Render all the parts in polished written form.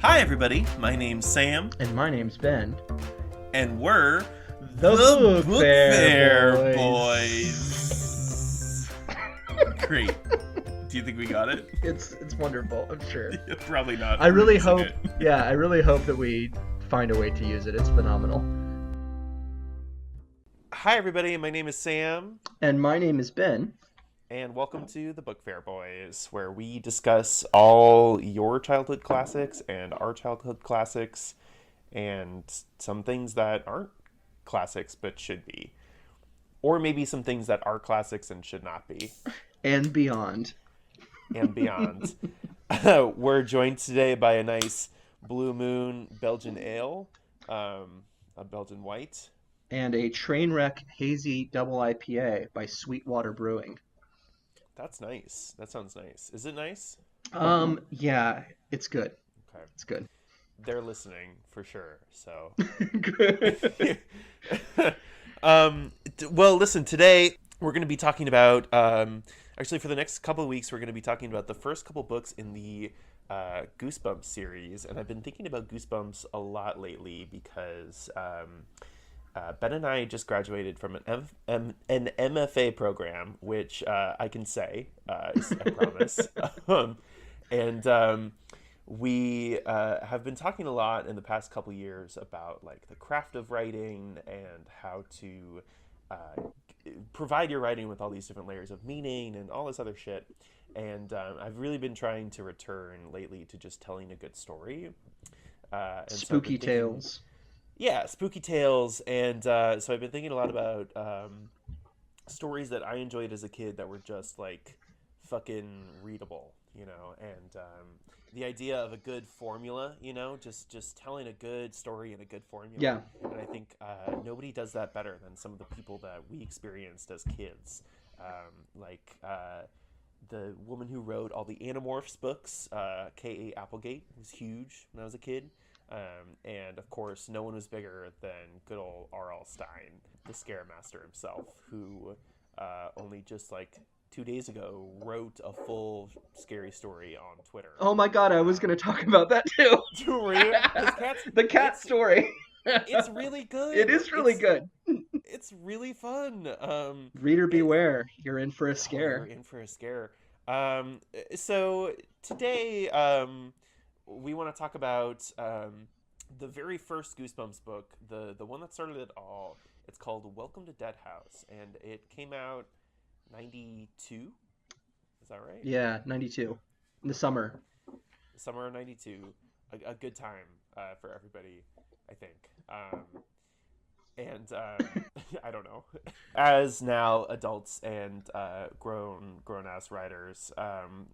Hi everybody, my name's Sam, And my name's Ben. and we're The Book Fair Boys. Great. Do you think we got it? It's wonderful, I'm sure. Probably not. I really We're using hope, it. I really hope that we find a way to use it. It's phenomenal. Hi everybody, my name is Sam, And my name is Ben. and welcome to the Book Fair Boys, where we discuss all your childhood classics and our childhood classics, and some things that aren't classics but should be. Or maybe some things that are classics and should not be. And beyond. And beyond. We're joined today by a nice Blue Moon Belgian ale, a Belgian white. And a Trainwreck Hazy Double IPA by Sweetwater Brewing. That's nice. That sounds nice. Is it nice? Yeah, it's good. Okay. It's good. They're listening for sure. So, Good. well, listen, today we're going to be talking about, actually for the next couple of weeks, we're going to be talking about the first couple books in the Goosebumps series. And I've been thinking about Goosebumps a lot lately because Ben and I just graduated from an MFA program, which I can say, I promise. And we have been talking a lot in the past couple years about like the craft of writing and how to provide your writing with all these different layers of meaning and all this other shit. And I've really been trying to return lately to just telling a good story. And Spooky tales. Yeah, spooky tales. And so I've been thinking a lot about stories that I enjoyed as a kid that were just like fucking readable, you know, and the idea of a good formula, you know, just telling a good story in a good formula. Yeah. And I think nobody does that better than some of the people that we experienced as kids. The woman who wrote all the Animorphs books, K.A. Applegate, was huge when I was a kid. And of course, no one was bigger than good old R.L. Stine, the Scaremaster himself, who only just like 2 days ago wrote a full scary story on Twitter. Oh my god, I was going to talk about that too. Were you? The cat story. It's really good. It is really good. It's really fun. Reader beware, you're in for a scare. You're in for a scare. So today, we want to talk about the very first Goosebumps book, the one that started it all. It's called Welcome to Dead House, and it came out 92. Is that right? Yeah, 92. In the summer. Summer of 92. A good time for everybody, I think. I don't know. As now adults and grown-ass writers,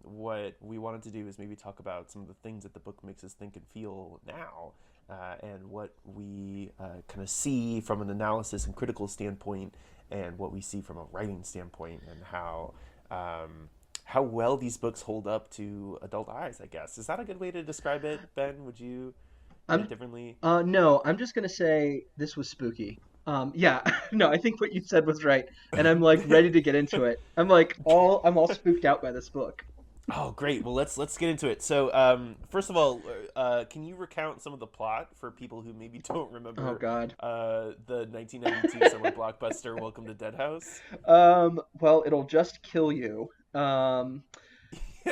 what we wanted to do is maybe talk about some of the things that the book makes us think and feel now, and what we kind of see from an analysis and critical standpoint, and what we see from a writing standpoint, and how well these books hold up to adult eyes, I guess. Is that a good way to describe it, Ben? Would you put it differently? No, I'm just gonna say this was spooky. Yeah, no, I think what you said was right, and I'm like ready to get into it. I'm all spooked out by this book. Oh, great. Well, let's get into it. So, first of all, can you recount some of the plot for people who maybe don't remember? Oh God. The 1992 summer blockbuster, Welcome to Dead House. Well, it'll just kill you.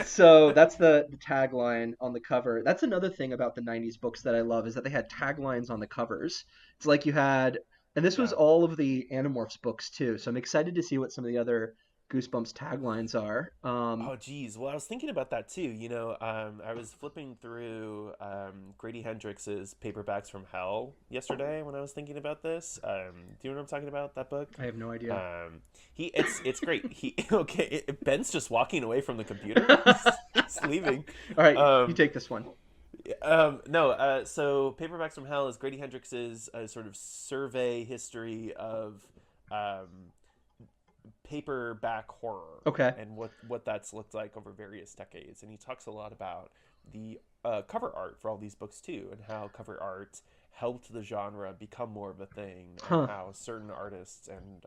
So that's the tagline on the cover. That's another thing about the 90s books that I love is that they had taglines on the covers. It's like you had, and this was all of the Animorphs books too. So I'm excited to see what some of the other Goosebumps taglines are. Oh, geez. Well, I was thinking about that too. You know, I was flipping through Grady Hendrix's Paperbacks from Hell yesterday when I was thinking about this. Do you know what I'm talking about? That book? I have no idea. It's great. Ben's just walking away from the computer. He's leaving. All right, you take this one. So Paperbacks from Hell is Grady Hendrix's sort of survey history of paperback horror. Okay. And what that's looked like over various decades. And he talks a lot about the cover art for all these books too, and how cover art helped the genre become more of a thing, and how certain artists and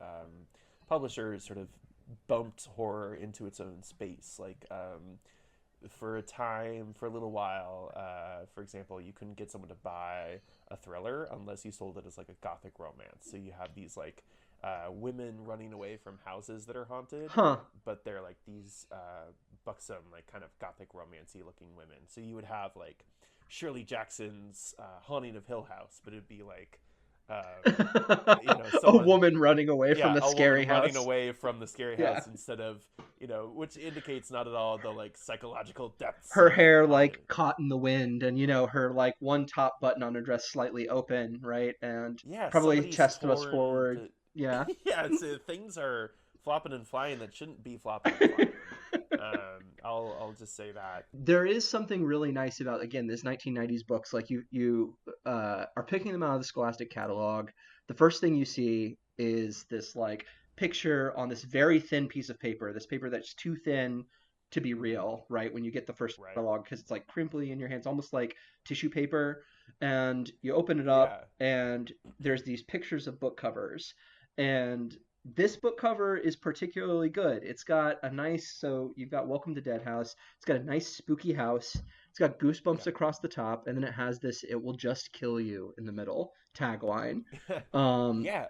publishers sort of bumped horror into its own space. Like for a time, for a little while, for example, you couldn't get someone to buy a thriller unless you sold it as like a gothic romance. So you have these like women running away from houses that are haunted, Huh. but they're like these buxom, like kind of gothic romancy looking women. So you would have like Shirley Jackson's Haunting of Hill House, but it'd be like, A someone, woman running away from yeah, the a woman scary running house. away from the scary Yeah. house instead of, which indicates not at all the like psychological depths Her of hair like haunting. caught in the wind, and her like one top button on her dress slightly open, right? And Yeah, probably somebody's chest thrust torn forward. the. Yeah. Yeah, things are flopping and flying that shouldn't be flopping and flying. I'll just say that. There is something really nice about, again, this 1990s books. Like you are picking them out of the Scholastic catalog. The first thing you see is this like picture on this very thin piece of paper, this paper that's too thin to be real, right? When you get the first Right. catalog, because it's like crimply in your hands, almost like tissue paper. And you open it up, Yeah. and there's these pictures of book covers. And this book cover is particularly good. It's got a nice, so you've got Welcome to Dead House. It's got a nice spooky house. It's got goosebumps across the top, and then it has this "It will just kill you" in the middle tagline. Yeah. Um, Yeah.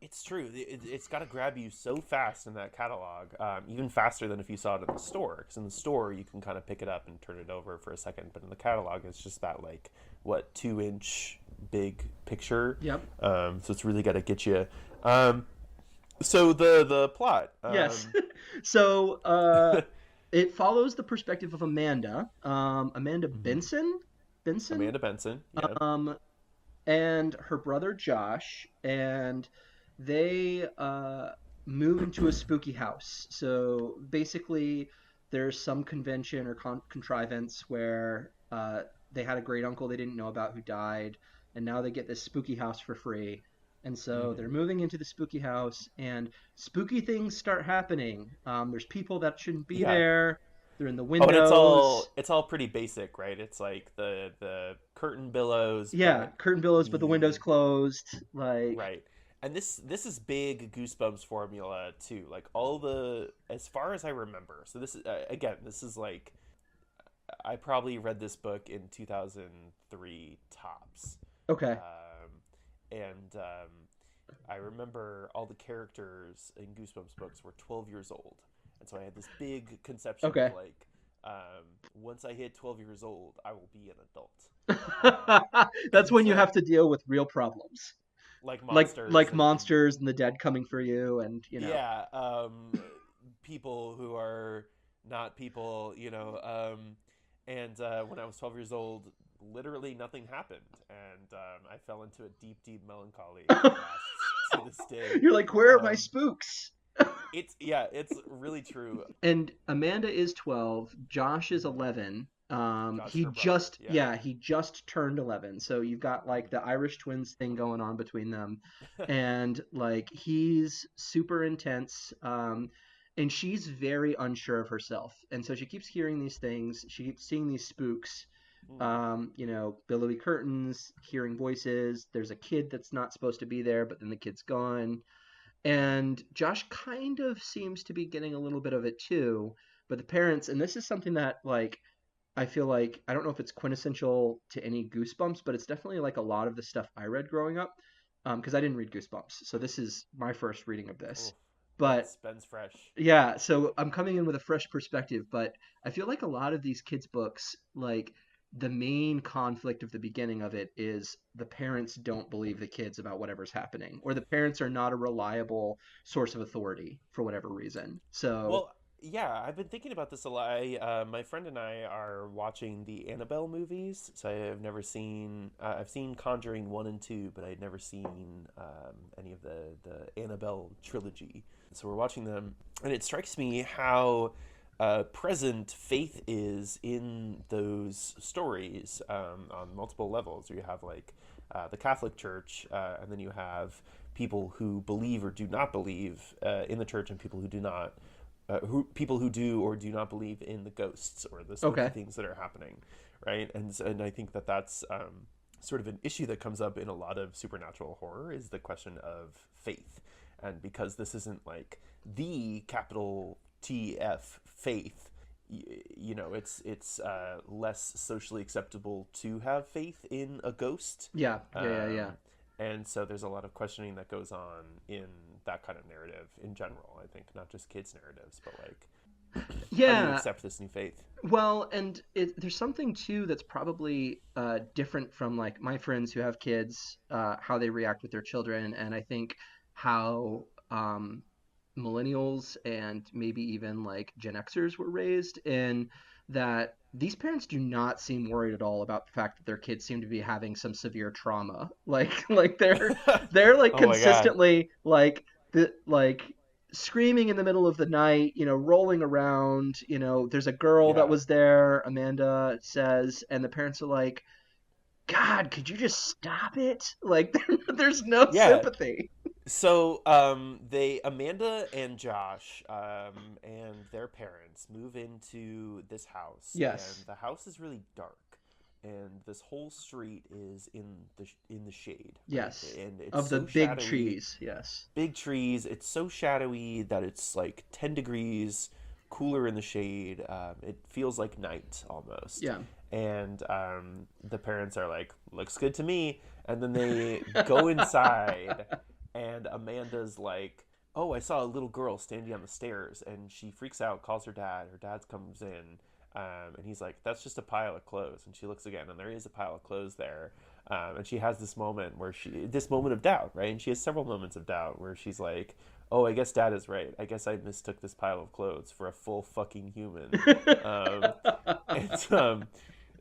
It's true. It's got to grab you so fast in that catalog, even faster than if you saw it in the store. Because in the store, you can kind of pick it up and turn it over for a second. But in the catalog, it's just that, like, what, 2-inch big picture. yep. So it's really got to get you. So the plot. Yes. So it follows the perspective of Amanda, Amanda Mhm. Benson, Amanda Benson. Yeah. um, and her brother Josh, and they move into a spooky house. So basically, there's some convention or contrivance where they had a great uncle they didn't know about who died, and now they get this spooky house for free. And so they're Hmm. moving into the spooky house, and spooky things start happening. There's people that shouldn't be Yeah. there. They're in the Oh, and it's windows. all it's all pretty basic, right? It's like the curtain billows, Yeah, but curtain billows, but the windows the closed. Like, right. And this is big Goosebumps formula too. Like all the as far as I remember. So this is again, this is like I probably read this book in 2003 tops. okay, And I remember all the characters in Goosebumps books were 12 years old. And so I had this big conception of okay. like, once I hit 12 years old, I will be an adult. Um, That's and when you so, have to deal with real problems, like like monsters and monsters and the dead coming for you, and yeah, people who are not people, and when I was 12 years old, literally nothing happened. And I fell into a deep, deep melancholy that lasts to this day. you're like, where are my Um, spooks? yeah, it's really true. And Amanda is 12, Josh is Mhm. 11. Josh, her brother. Yeah. He just turned 11. So you've got like the Irish twins thing going on between them. And like he's super intense. And she's very unsure of herself. And so she keeps hearing these things. She keeps seeing these spooks. Mhm. Billowy curtains, hearing voices. There's a kid that's not supposed to be there, but then the kid's gone. Mhm. And Josh kind of seems to be getting a little bit of it too. But the parents, and this is something that like I feel like I don't know if it's quintessential to any Goosebumps, but it's definitely like a lot of the stuff I read growing up. Because I didn't read Goosebumps, so this is my first reading of this. Oh, But Ben's fresh. yeah, so I'm coming in with a fresh perspective, but I feel like a lot of these kids' books, like the main conflict of the beginning of it is the parents don't believe the kids about whatever's happening, or the parents are not a reliable source of authority for whatever reason. So, Well, yeah, I've been thinking about this a lot. My friend and I are watching the Annabelle movies. So I've never seen. I've seen Conjuring 1 and 2, but I'd never seen any of the Annabelle trilogy. So we're watching them, and it strikes me how present faith is in those stories on multiple levels. You have like the Catholic Church, and then you have people who believe or do not believe in the church, and people who do not who people who do or do not believe in the ghosts or the spooky okay. things that are happening, right? And I think that that's sort of an issue that comes up in a lot of supernatural horror is the question of faith, and because this isn't like the capital TF faith, it's less socially acceptable to have faith in a ghost. Yeah, yeah, yeah, yeah. And so there's a lot of questioning that goes on in that kind of narrative in general. I think not just kids narratives, but like, how do you Yeah, accept this new faith? well, and there's something too that's probably different from like my friends who have kids, how they react with their children, and I think how millennials and maybe even like Gen Xers were raised in that these parents do not seem worried at all about the fact that their kids seem to be having some severe trauma. Like they're like Oh my god. consistently like screaming in the middle of the night, rolling around. There's a girl that Yeah. was there, Amanda says, and the parents are like, God, could you just stop it? Like, there's no Yeah. sympathy. So, they Amanda and Josh, and their parents move into this house, and Yes. the house is really dark, and this whole street is in the shade, right? Yes. And it's Of the so big shadowy, trees. Yes. big trees. It's so shadowy that it's like 10 degrees cooler in the shade. It feels like night almost, Yeah. and the parents are like, "Looks good to me," and then they go inside and Amanda's like, "Oh, I saw a little girl standing on the stairs," and she freaks out, calls her dad. Her dad comes in, and he's like, "That's just a pile of clothes." And she looks again, and there is a pile of clothes there. And she has this moment of doubt, right? And she has several moments of doubt where she's like, "Oh, I guess Dad is right. I guess I mistook this pile of clothes for a full fucking human." Um, and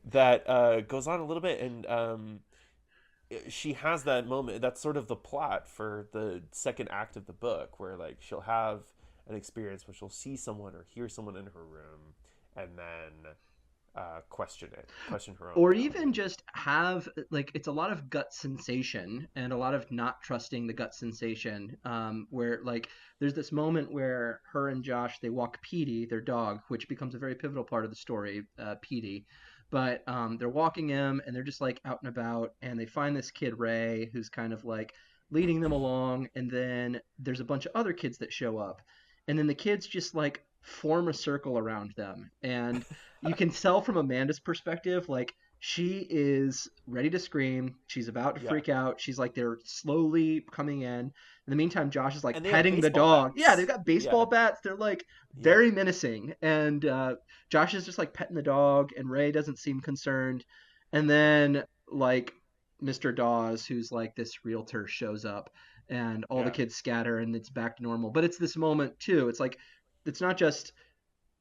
that goes on a little bit, and she has that moment. That's sort of the plot for the second act of the book, where like she'll have an experience where she'll see someone or hear someone in her room, and then question her own Or even reality. just have like it's a lot of gut sensation and a lot of not trusting the gut sensation, where like there's this moment where her and Josh, they walk Petey, their dog, which becomes a very pivotal part of the story, Petey. But they're walking him and they're just like out and about, and they find this kid Ray who's kind of like leading them along, and then there's a bunch of other kids that show up, and then the kids just like form a circle around them, and you can tell from Amanda's perspective, like she is ready to scream. She's about to Yeah, freak out. She's like they're slowly coming in. In the meantime, Josh is like and they have petting the baseball dog. Yeah, they've bats. got baseball Yeah, bats. They're like yeah, very menacing. And Josh is just like petting the dog, and Ray doesn't seem concerned. And then like Mr. Dawes, who's like this realtor, shows up, and all the yeah. kids scatter, and it's back to normal. But it's this moment too. It's like it's not just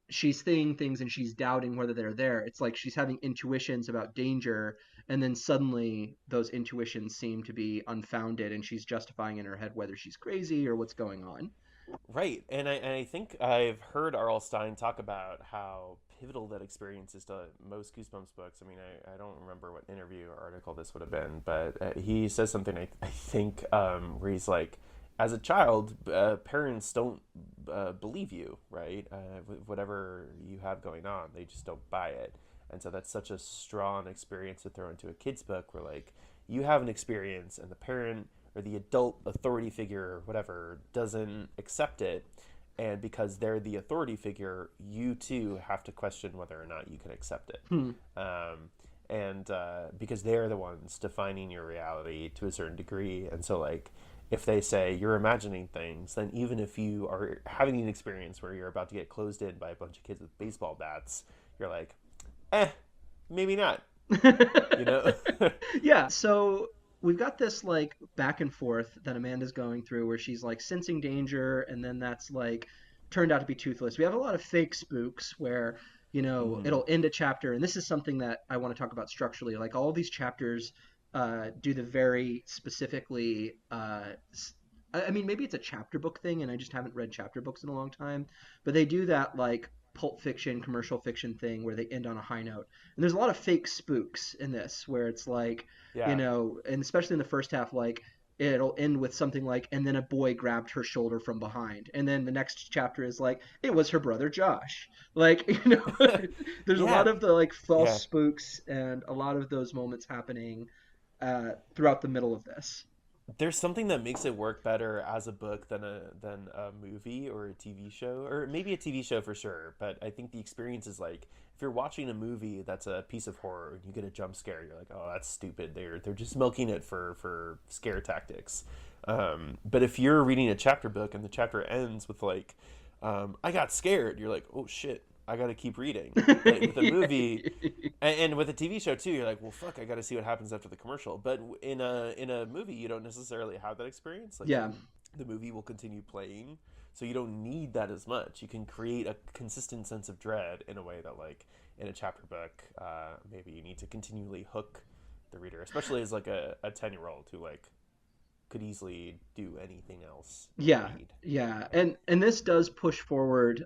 she's seeing things and she's doubting whether they're there. It's like she's having intuitions about danger, and then suddenly those intuitions seem to be unfounded, and she's justifying in her head whether she's crazy or what's going on. Right, and I think I've heard R.L. Stein talk about how pivotal that experience is to most Goosebumps books. I mean, I don't remember what interview or article this would have been, but he says something I think where he's like, as a child, parents don't believe you, right? Whatever you have going on, they just don't buy it, and so that's such a strong experience to throw into a kid's book, where like you have an experience and the parent or the adult authority figure or whatever doesn't accept it, and because they're the authority figure, you too have to question whether or not you can accept it. Hmm. And because they're the ones defining your reality to a certain degree, and so like if they say you're imagining things, then even if you are having an experience where you're about to get closed in by a bunch of kids with baseball bats, you're like, maybe not, you know. Yeah, so we've got this like back and forth that Amanda's going through where she's like sensing danger, and then that's like turned out to be toothless. We have a lot of fake spooks where Hmm. it'll end a chapter, and this is something that I want to talk about structurally. Like all these chapters do the very specifically I mean, maybe it's a chapter book thing, and I just haven't read chapter books in a long time. But they do that like pulp fiction, commercial fiction thing where they end on a high note. And there's a lot of fake spooks in this where it's like, Yeah. and especially in the first half, like it'll end with something like, and then a boy grabbed her shoulder from behind. And then the next chapter is like, it was her brother Josh. Like, there's a lot Yeah. of the like false Yeah. spooks and a lot of those moments happening throughout the middle of this. There's something that makes it work better as a book than a movie or a TV show, or maybe a TV show for sure. But I think the experience is like if you're watching a movie that's a piece of horror and you get a jump scare, you're like, oh, that's stupid. They're just milking it for scare tactics. But if you're reading a chapter book and the chapter ends with like, I got scared, you're like, oh shit, I got to keep reading. But with a movie, and with a TV show too, you're like, well, fuck, I got to see what happens after the commercial. But in a movie, you don't necessarily have that experience. Like Yeah. the movie will continue playing, so you don't need that as much. You can create a consistent sense of dread in a way that, like in a chapter book, maybe you need to continually hook the reader, especially as like a 10-year-old who like could easily do anything else but Yeah, read. yeah, and this does push forward,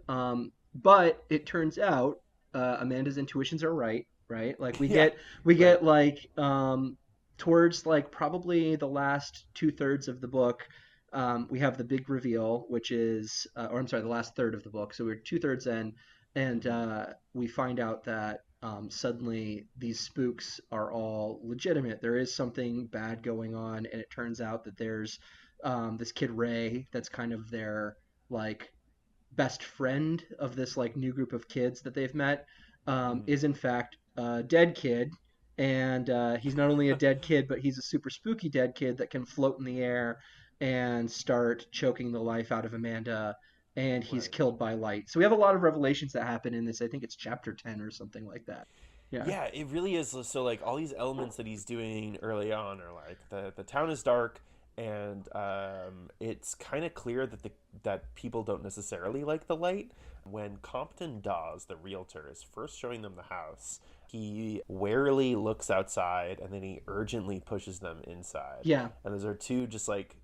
but it turns out Amanda's intuitions are right, right? Like Yeah, we right. get like towards like probably the last two-thirds of the book, we have the big reveal, which is, or I'm sorry, the last third of the book. So we're two-thirds in, and Hmm. we find out that suddenly these spooks are all legitimate. There is something bad going on, and it turns out that there's this kid Ray that's kind of their like best friend of this like new group of kids that they've met, Hmm. is in fact a dead kid, and he's not only a dead kid, but he's a super spooky dead kid that can float in the air and start choking the life out of Amanda. And he's Right. killed by light. So we have a lot of revelations that happen in this. I think it's chapter 10 or something like that. Yeah. Yeah, it really is. So like all these elements that he's doing early on are like the town is dark, and it's kind of clear that that people don't necessarily like the light. When Compton Dawes, the realtor, is first showing them the house, he warily looks outside and then he urgently pushes them inside. Yeah. And those are two just like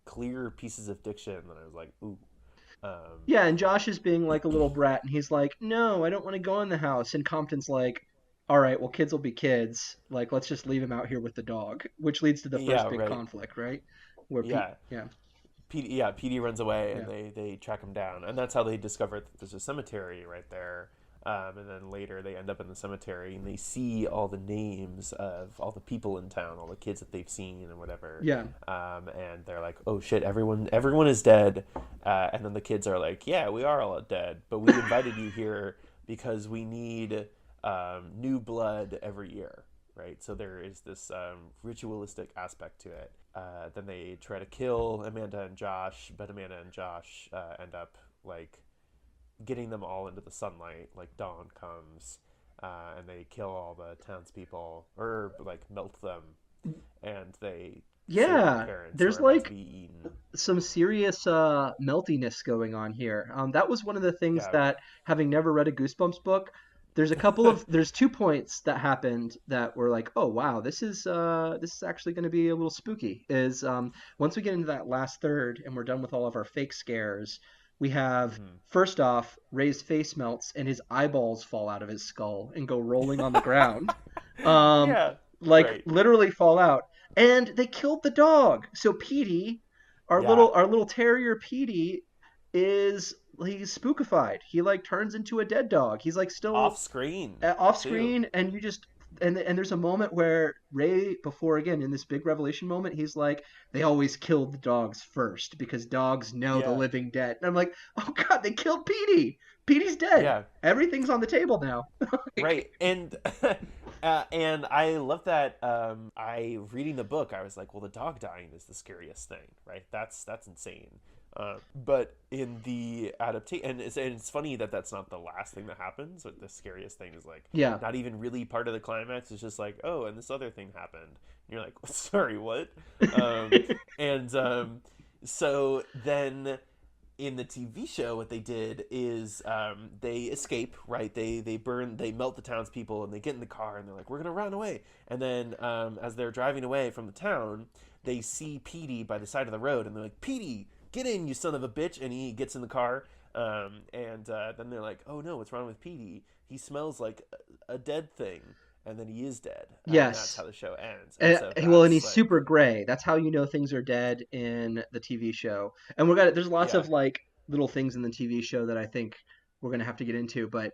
clear pieces of diction that I was like, ooh. Yeah, and Josh is being like a little brat, and he's like, "No, I don't want to go in the house." And Compton's like, "All right, well, kids will be kids. Like, let's just leave him out here with the dog," which leads to the first Yeah, big right. conflict, right? Where Pete, Yeah. yeah, PD runs away yeah, and they track him down, and that's how they discover that there's a cemetery right there. And then later they end up in the cemetery and they see all the names of all the people in town, all the kids that they've seen and whatever. yeah, And they're like, "Oh shit, everyone is dead." And then the kids are like, "Yeah, we are all dead, but we invited you here because we need new blood every year." Right, so there is this ritualistic aspect to it. Then they try to kill Amanda and Josh, but Amanda and Josh end up like getting them all into the sunlight. Like dawn comes, and they kill all the townspeople or like melt them, and they save their yeah. parents who There's are about to like be eaten. some serious meltiness going on here. That was one of the things Yeah. that, having never read a Goosebumps book, there's 2 points that happened that were like, oh wow, this is actually going to be a little spooky. Is once we get into that last third and we're done with all of our fake scares, we have Hmm. first off Ray's face melts and his eyeballs fall out of his skull and go rolling on the ground. Um, Yeah. like Right. literally fall out, and they killed the dog. So Petey, Yeah. our little terrier Petey, is he's spookified. He like turns into a dead dog. He's like Off still screen off too. screen, and you just and there's a moment where Ray, before again in this big revelation moment, he's like, they always killed the dogs first because dogs know the Yeah. living dead. And I'm like, oh god, they killed Petey. Petey's dead. Yeah. Everything's on the table now. Right, and I love that. I reading the book, I was like, well, the dog dying is the scariest thing, right? That's insane. But in the adaptation, and it's funny that that's not the last thing that happens. But the scariest thing is like Yeah. not even really part of the climax. It's just like, oh, and this other thing happened. And you're like, sorry, what? Um, and so then in the TV show, what they did is they escape. Right, they melt the townspeople, and they get in the car, and they're like, "We're gonna run away." And then as they're driving away from the town, they see Petey by the side of the road, and they're like, "Petey, get in, you son of a bitch!" And he gets in the car, and then they're like, "Oh no, what's wrong with Petey? He smells like a dead thing." And then he is dead, and that's Yes. how the show ends. And so Well, and that's he's like, super gray. That's how you know things are dead in the TV show. And there's lots yeah, of like little things in the TV show that I think we're gonna have to get into. But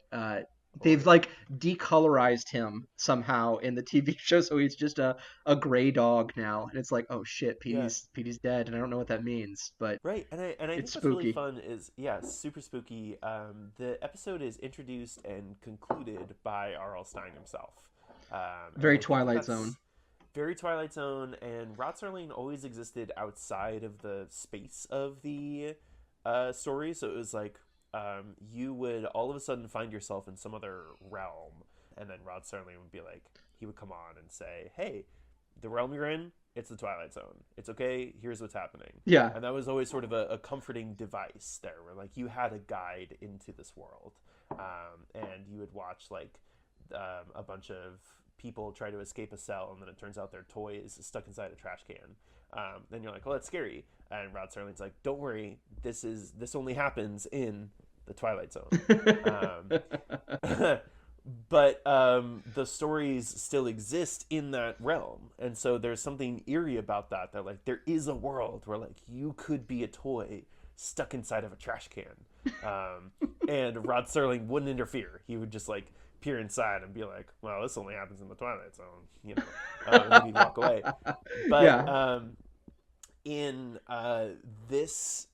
Oh they've yeah. like decolorized him somehow in the TV show, so he's just a gray dog now, and it's like, oh shit, Yeah. Petey's dead, and I don't know what that means, but Right, and I it's think what's really spooky. fun is, yeah, super spooky. The episode is introduced and concluded by R.L. Stein himself, and Very I think that Twilight Zone. that's very Twilight Zone. And Rod Serling always existed outside of the space of the story, so it was like you would all of a sudden find yourself in some other realm, and then Rod Serling would be like, he would come on and say, "Hey, the realm you're in, it's the Twilight Zone. It's okay. Here's what's happening." Yeah. And that was always sort of a comforting device there, where like you had a guide into this world, and you would watch like a bunch of people try to escape a cell, and then it turns out their toys stuck inside a trash can. Then you're like, "Oh, that's scary." And Rod Serling's like, "Don't worry. This only happens in the Twilight Zone." Um, but the stories still exist in that realm, and so there's something eerie about that, that like there is a world where like you could be a toy stuck inside of a trash can. And Rod Serling wouldn't interfere. He would just like peer inside and be like, "Well, this only happens in the Twilight Zone," and then he'd walk away. But Yeah. in this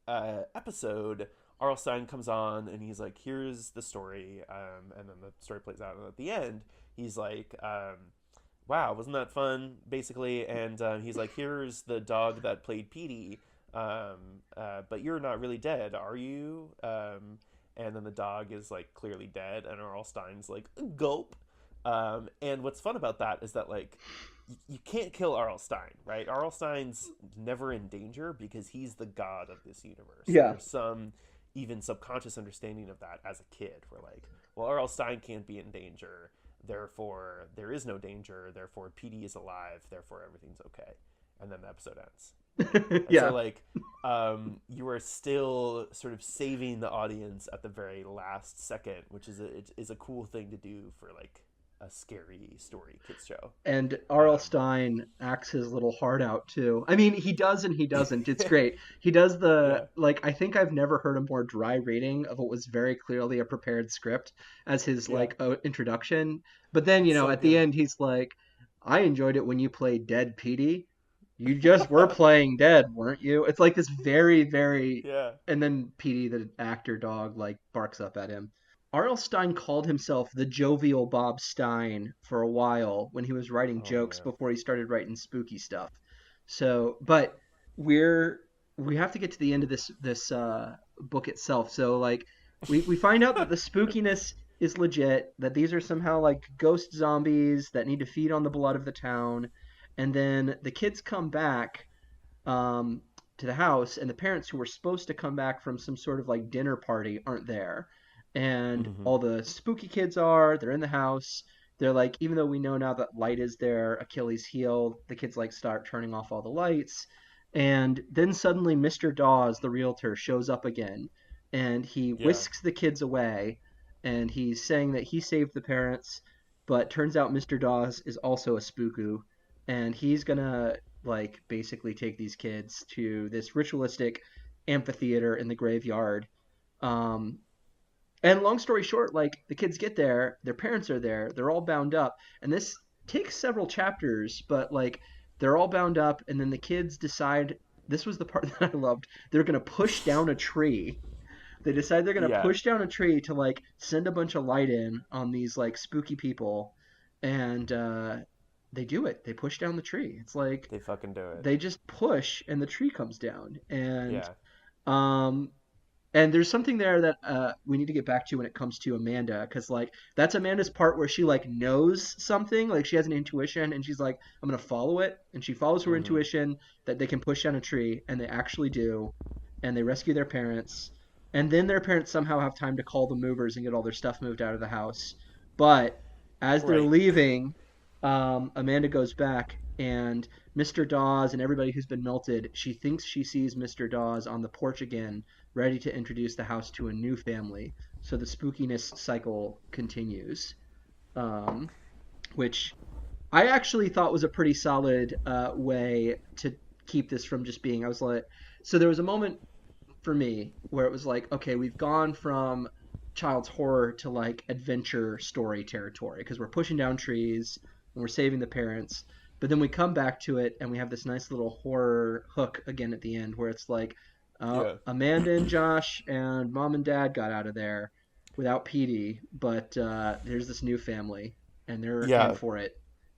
episode, Arl Stein comes on and he's like, "Here's the story," and then the story plays out, and at the end, he's like, "Wow, wasn't that fun?" Basically, and he's like, "Here's the dog that played Petey, but you're not really dead, are you?" And then the dog is like clearly dead, and Arl Stein's like, "Gulp." And what's fun about that is that like you can't kill Arl Stein, right? Arl Stein's never in danger because he's the god of this universe. So Yeah. there's some even subconscious understanding of that as a kid. We're like, well, Arl Stein can't be in danger, therefore there is no danger, therefore PD is alive, therefore everything's okay. And then the episode ends. And so Yeah. like you are still sort of saving the audience at the very last second, which is a cool thing to do for like a scary story kids show. And R.L. Um, Stein acts his little heart out too. I mean, he does and he doesn't. It's great. He does yeah, like, I think I've never heard a more dry reading of what was very clearly a prepared script as his yeah, like introduction. But then, so at the good. end he's like, "I enjoyed it when you played Dead Petey. You just were playing dead, weren't you?" It's like this very, very, Yeah. and then Petey, the actor dog, like barks up at him. R.L. Stein called himself the jovial Bob Stein for a while when he was writing Oh jokes man. before he started writing spooky stuff. So, but we're we have to get to the end of this book itself. So, like, we find out that the spookiness is legit, that these are somehow like ghost zombies that need to feed on the blood of the town, and then the kids come back um, to the house, and the parents who were supposed to come back from some sort of like dinner party aren't there. And Mm-hmm. all the spooky kids are, they're in the house. They're like, even though we know now that light is their Achilles heel, the kids like start turning off all the lights. And then suddenly Mr. Dawes, the realtor, shows up again and he Yeah. whisks the kids away and he's saying that he saved the parents, but turns out Mr. Dawes is also a spooku and he's gonna like basically take these kids to this ritualistic amphitheater in the graveyard. Um, and long story short, like the kids get there, their parents are there, they're all bound up, and this takes several chapters, but like they're all bound up, and then the kids decide this was the part that I loved. They're gonna push down a tree. They decide they're gonna Yeah. push down a tree to like send a bunch of light in on these like spooky people, and they do it. They push down the tree. It's like They fucking do it. they just push and the tree comes down, Yeah. um and there's something there that we need to get back to when it comes to Amanda, because like that's Amanda's part where she like knows something, like she has an intuition, and she's like, I'm gonna follow it, and she follows her Mm-hmm. intuition that they can push down a tree, and they actually do, and they rescue their parents, and then their parents somehow have time to call the movers and get all their stuff moved out of the house, but as they're Right. leaving, Amanda goes back and Mr. Dawes and everybody who's been melted, she thinks she sees Mr. Dawes on the porch again, ready to introduce the house to a new family. So the spookiness cycle continues, um, which I actually thought was a pretty solid way to keep this from just being. I was like, so there was a moment for me where it was like, okay, we've gone from child's horror to like adventure story territory because we're pushing down trees and we're saving the parents. But then we come back to it and we have this nice little horror hook again at the end where it's like Yeah. Amanda and Josh and mom and dad got out of there without Petey, but there's this new family and they're in Yeah. for it.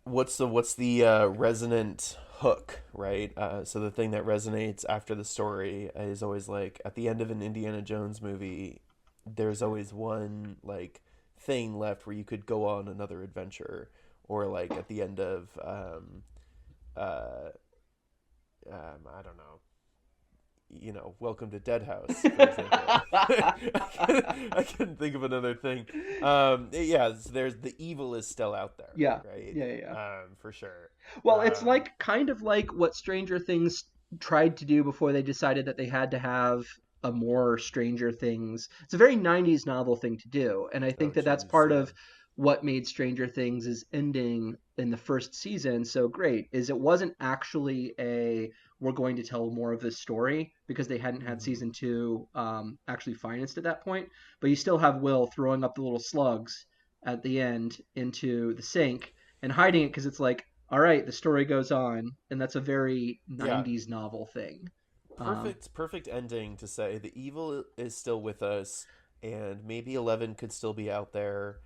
What's the resonant hook, right? So the thing that resonates after the story is always like at the end of an Indiana Jones movie, there's always one like thing left where you could go on another adventure, or like at the end of uh, I don't know, Welcome to Dead House, for example. I couldn't think of another thing. Yeah, there's the evil is still out there, Yeah, right? yeah, yeah. For sure. Well, it's Um, like kind of like what Stranger Things tried to do before they decided that they had to have a more Stranger Things. It's a very 90s novel thing to do, and I think oh, that that's geez, part yeah. of what made Stranger Things' ending in the first season so great is it wasn't actually a we're going to tell more of this story because they hadn't had Hmm. season two actually financed at that point, but you still have Will throwing up the little slugs at the end into the sink and hiding it because it's like all right, the story goes on, and that's a very Yeah, 90s novel thing. Um, perfect ending to say the evil is still with us, and maybe 11 could still be out there.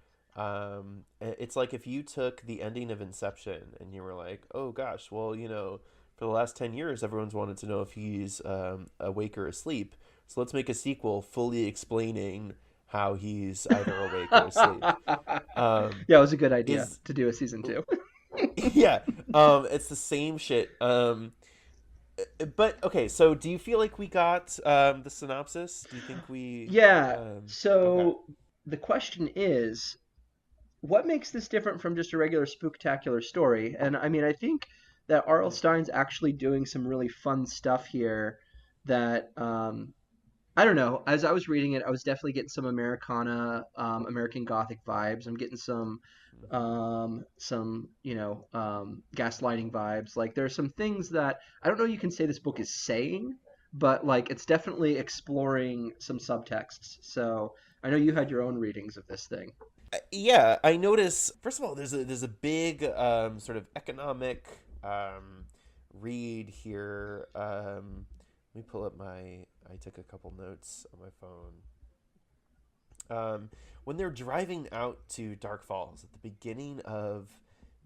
It's like if you took the ending of Inception and you were like, oh gosh, well, for the last 10 years, everyone's wanted to know if he's awake or asleep. So let's make a sequel fully explaining how he's either awake or asleep. Um, yeah, it was a good idea is to do a season two. Yeah, it's the same shit. But okay, so do you feel like we got the synopsis? Do you think we Yeah, okay. so the question is, what makes this different from just a regular spooktacular story? And I mean, I think that R.L. Hmm. Stein's actually doing some really fun stuff here that I don't know. As I was reading it, I was definitely getting some Americana, American Gothic vibes. I'm getting Hmm. some, gaslighting vibes. Like there's some things that I don't know you can say this book is saying, but like it's definitely exploring some subtexts. So I know you had your own readings of this thing. Yeah, I notice. First of all, there's a big sort of economic read here. Let me pull up my. I took a couple notes on my phone. When they're driving out to Dark Falls at the beginning of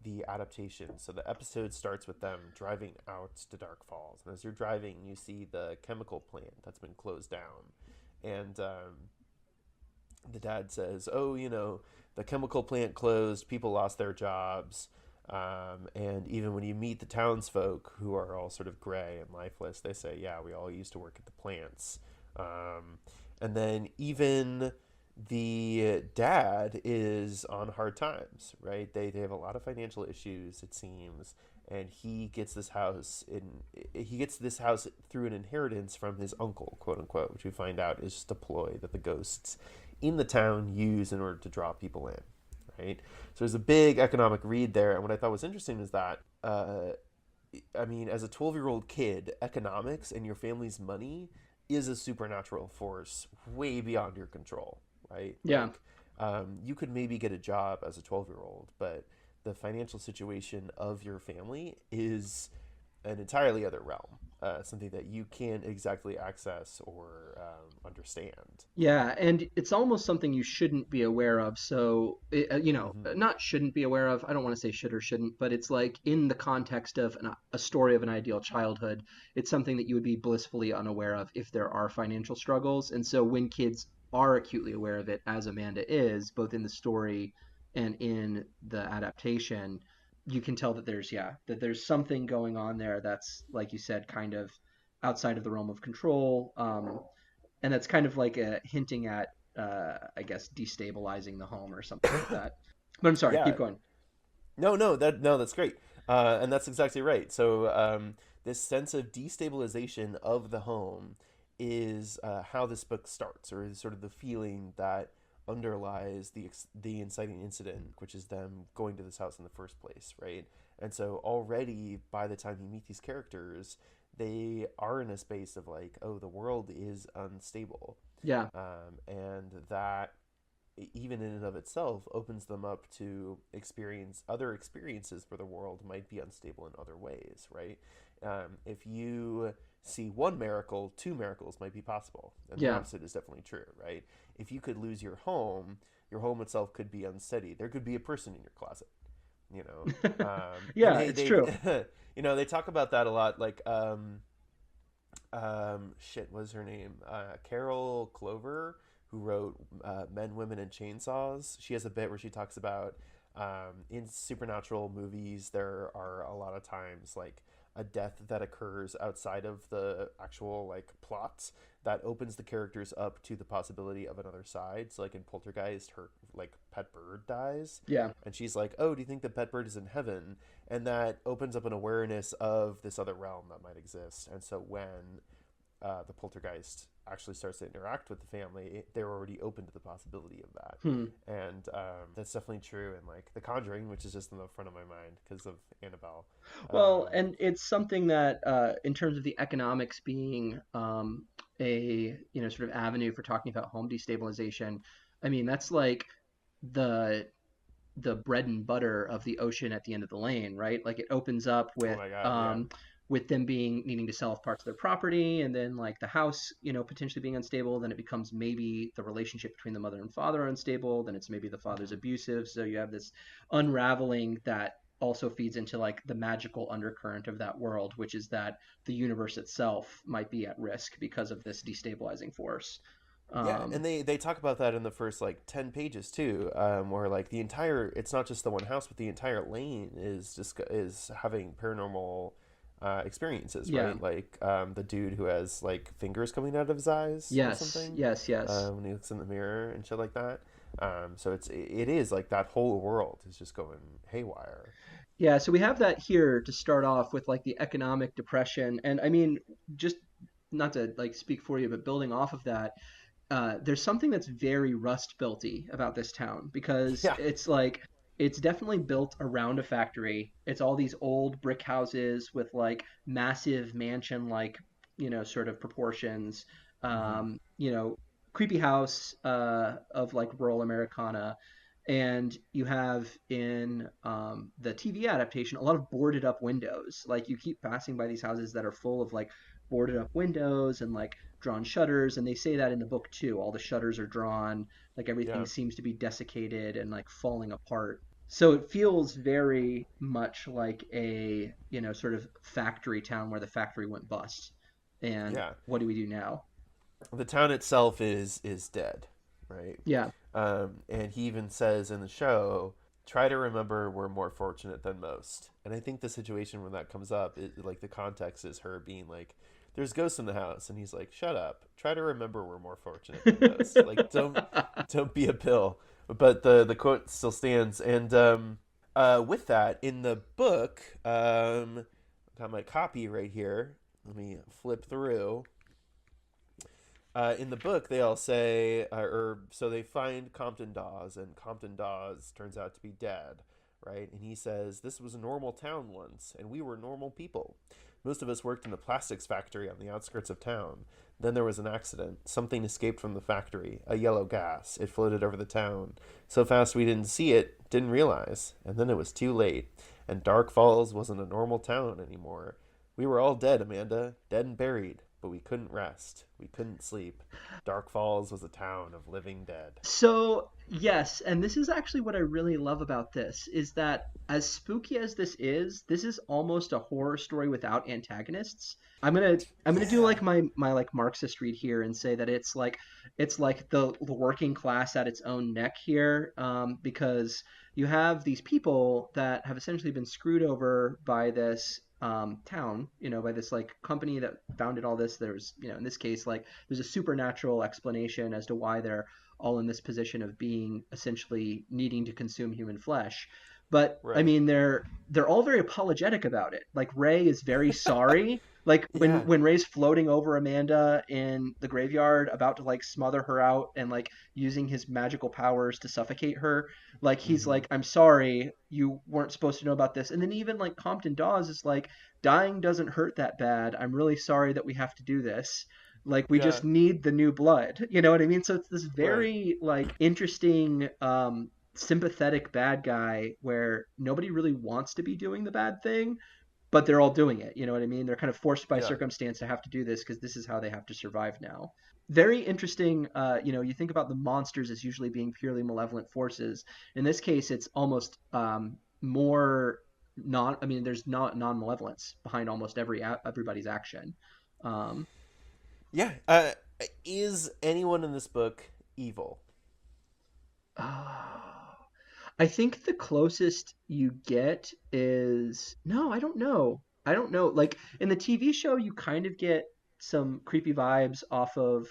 the adaptation. So the episode starts with them driving out to Dark Falls, and as you're driving, you see the chemical plant that's been closed down, and the dad says, "Oh, the chemical plant closed. People lost their jobs." And even when you meet the townsfolk who are all sort of gray and lifeless, they say, "Yeah, we all used to work at the plants." Um, and then even the dad is on hard times, right? They have a lot of financial issues, it seems, and he gets this house through an inheritance from his uncle, quote unquote, which we find out is just a ploy that the ghosts in the town use in order to draw people in, right? So there's a big economic read there, and what I thought was interesting is that I mean, as a 12-year-old kid, economics and your family's money is a supernatural force way beyond your control, right? Yeah. Like, you could maybe get a job as a 12-year-old, but the financial situation of your family is an entirely other realm, something that you can't exactly access or understand. Yeah, and it's almost something you shouldn't be aware of. So, Hmm. not shouldn't be aware of. I don't want to say should or shouldn't, but it's like in the context of a story of an ideal childhood, it's something that you would be blissfully unaware of if there are financial struggles. And so when kids are acutely aware of it, as Amanda is, both in the story and in the adaptation, you can tell that there's something going on there that's, like you said, kind of outside of the realm of control. And that's kind of like hinting at I guess destabilizing the home or something like that. But I'm sorry, keep Yeah, going. no, that's great, and that's exactly right. So this sense of destabilization of the home is how this book starts, or is sort of the feeling that underlies the inciting incident, which is them going to this house in the first place, right? And so already by the time you meet these characters, they are in a space of like, oh, the world is unstable, Yeah, and that even in and of itself, opens them up to experience other experiences where the world might be unstable in other ways, right? If you see one miracle, two miracles might be possible, and the Yeah. opposite is definitely true, right? If you could lose your home itself could be unsteady. There could be a person in your closet, you know. And Yeah, it's true. they talk about that a lot, like shit, what was her name? Carol Clover, who wrote Men, Women, and Chainsaws. She has a bit where she talks about in supernatural movies, there are a lot of times like a death that occurs outside of the actual like plot that opens the characters up to the possibility of another side. So like in Poltergeist, her like pet bird dies, Yeah. and she's like, "Oh, do you think the pet bird is in heaven?" And that opens up an awareness of this other realm that might exist. And so when the poltergeist actually starts to interact with the family, they're already open to the possibility of that. Hmm. And that's definitely true in like The Conjuring, which is just in the front of my mind because of Annabelle. Well, Um, and it's something that, in terms of the economics being a sort of avenue for talking about home destabilization, I mean that's like the the bread and butter of the ocean at the end of the lane, right? Like it opens up oh my God, yeah, with them being needing to sell off parts of their property, and then like the house, potentially being unstable. Then it becomes maybe the relationship between the mother and father are unstable. Then it's maybe the father's hmm abusive. So you have this unraveling that also feeds into like the magical undercurrent of that world, which is that the universe itself might be at risk because of this destabilizing force. yeah. Um, And they talk about that in the first like 10 pages too, where like the entire it's not just the one house, but the entire lane is having paranormal experiences, yeah. right? Like the dude who has like fingers coming out of his eyes or Yes. something Yes. Yes. when he looks in the mirror and shit like that. So it is like that whole world is just going haywire. Yeah, so we have that here to start off with like the economic depression. And I mean, just not to like speak for you, but building off of that, there's something that's very Rust Belty about this town because Yeah, it's like it's definitely built around a factory. It's all these old brick houses with like massive mansion like, sort of proportions. hmm Um, you know, creepy house of like rural Americana. And you have in the TV adaptation a lot of boarded up windows. Like you keep passing by these houses that are full of like boarded up windows and like drawn shutters, and they say that in the book too. All the shutters are drawn, like everything yeah, seems to be desiccated and like falling apart. So it feels very much like a, sort of factory town where the factory went bust. And yeah. what do we do now? The town itself is dead, right? Yeah. And he even says in the show, try to remember we're more fortunate than most. And I think the situation when that comes up, like the context is her being like, there's ghosts in the house. And he's like, shut up. Try to remember we're more fortunate than most. Like, don't be a pill. But the quote still stands. And with that, in the book, got my copy right here. Let me flip through. In the book, they all say, or so they find Compton Dawes, and Compton Dawes turns out to be dead, right? And he says, this was a normal town once, and we were normal people. Most of us worked in the plastics factory on the outskirts of town. Then there was an accident. Something escaped from the factory, a yellow gas. It floated over the town. So fast we didn't see it, didn't realize. And then it was too late. And Dark Falls wasn't a normal town anymore. We were all dead, Amanda, dead and buried, but we couldn't rest. We couldn't sleep. Dark Falls was a town of living dead. So, yes, and this is actually what I really love about this is that as spooky as this is almost a horror story without antagonists. I'm gonna do Yeah. like my like Marxist read here and say that it's like the working class at its own neck here, because you have these people that have essentially been screwed over by this town, by this like company that founded all this. There's, in this case, like there's a supernatural explanation as to why they're all in this position of being essentially needing to consume human flesh. But I Right. mean, they're all very apologetic about it. Like Ray is very sorry. Like Yeah. when Ray's floating over Amanda in the graveyard, about to like smother her out and like using his magical powers to suffocate her, like he's hmm like, "I'm sorry, you weren't supposed to know about this." And then even like Compton Dawes is like, "Dying doesn't hurt that bad. I'm really sorry that we have to do this." Like we Yeah. just need the new blood. You know what I mean? So it's this Right. very like interesting sympathetic bad guy where nobody really wants to be doing the bad thing, but they're all doing it. You know what I mean? They're kind of forced by Yeah. circumstance to have to do this because this is how they have to survive now. Very interesting. You think about the monsters as usually being purely malevolent forces. In this case, it's almost more non. I mean, there's not non-malevolence behind almost everybody's action. Um, Yeah. Is anyone in this book evil? oh, I think the closest you get is no, I don't know. I don't know. Like in the TV show, you kind of get some creepy vibes off of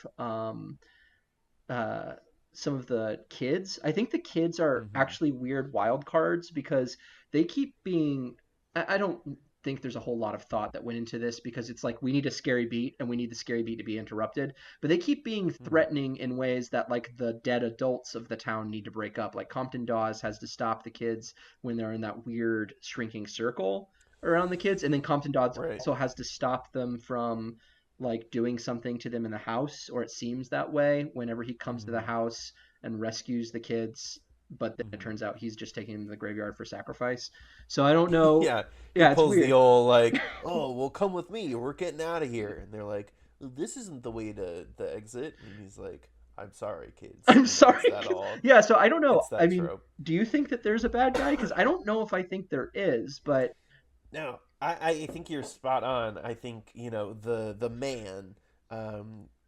uh, some of the kids. I think the kids are Mm-hmm. actually weird wild cards because they keep being. I don't think there's a whole lot of thought that went into this because it's like we need a scary beat and we need the scary beat to be interrupted. But they keep being Mm-hmm. threatening in ways that like the dead adults of the town need to break up. Like Compton Dawes has to stop the kids when they're in that weird shrinking circle around the kids, and then Compton Dawes Right. also has to stop them from like doing something to them in the house, or it seems that way whenever he comes to the Mm-hmm. house and rescues the kids. But then it Mm-hmm. turns out he's just taking them to the graveyard for sacrifice. So I don't know. Yeah. He Yeah, it's pulls the weird. old like, "Oh, well, come with me. We're getting out of here." And they're like, "This isn't the way to the exit." And he's like, "I'm sorry, kids." I'm And it's sorry. that all. Yeah, so I don't know. It's I that mean, trope. do you think that there's a bad guy? Because I don't know if I think there is, but No, I think you're spot on. I think the man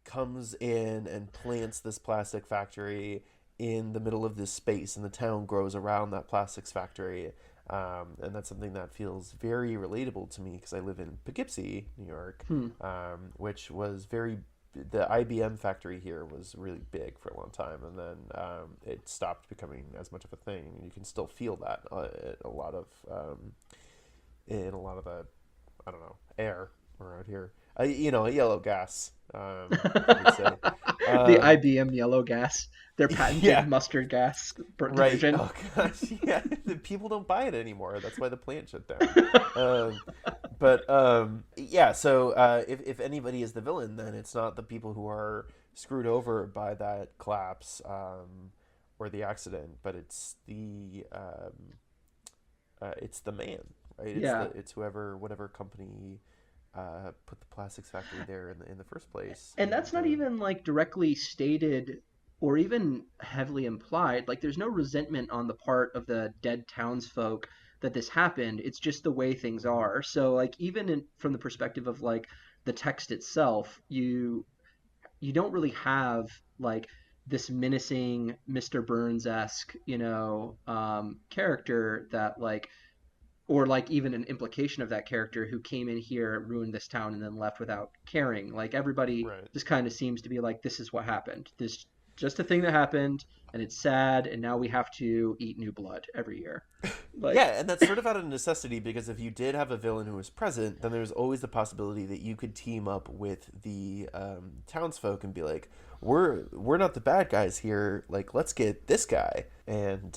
comes in and plants this plastic factory in the middle of this space, and the town grows around that plastics factory. And that's something that feels very relatable to me because I live in Poughkeepsie, New York, hmm. which was very. The IBM factory here was really big for a long time, and then it stopped becoming as much of a thing. You can still feel that a lot of in a lot of the I don't know air around here. A yellow gas, you could say. The Um, IBM yellow gas, their patented yeah, mustard gas right. division. Oh gosh, yeah. The people don't buy it anymore. That's why the plant shut down. Um, but yeah. So if anybody is the villain, then it's not the people who are screwed over by that collapse or the accident, but it's the man, right? Yeah. It's whoever whatever company put the plastics factory there in the first place, And that's and not even like directly stated or even heavily implied. Like there's no resentment on the part of the dead townsfolk that this happened. It's just the way things mhm, are. So like even from the perspective of like the text itself, you don't really have like this menacing Mr. Burns-esque, character that like or like even an implication of that character who came in here, ruined this town, and then left without caring. Like everybody right. just kind of seems to be like, this is what happened. This just a thing that happened, and it's sad, and now we have to eat new blood every year. Like, Yeah, and that's sort of out of necessity because if you did have a villain who was present, then there's always the possibility that you could team up with the townsfolk and be like, "We're not the bad guys here. Like, let's get this guy and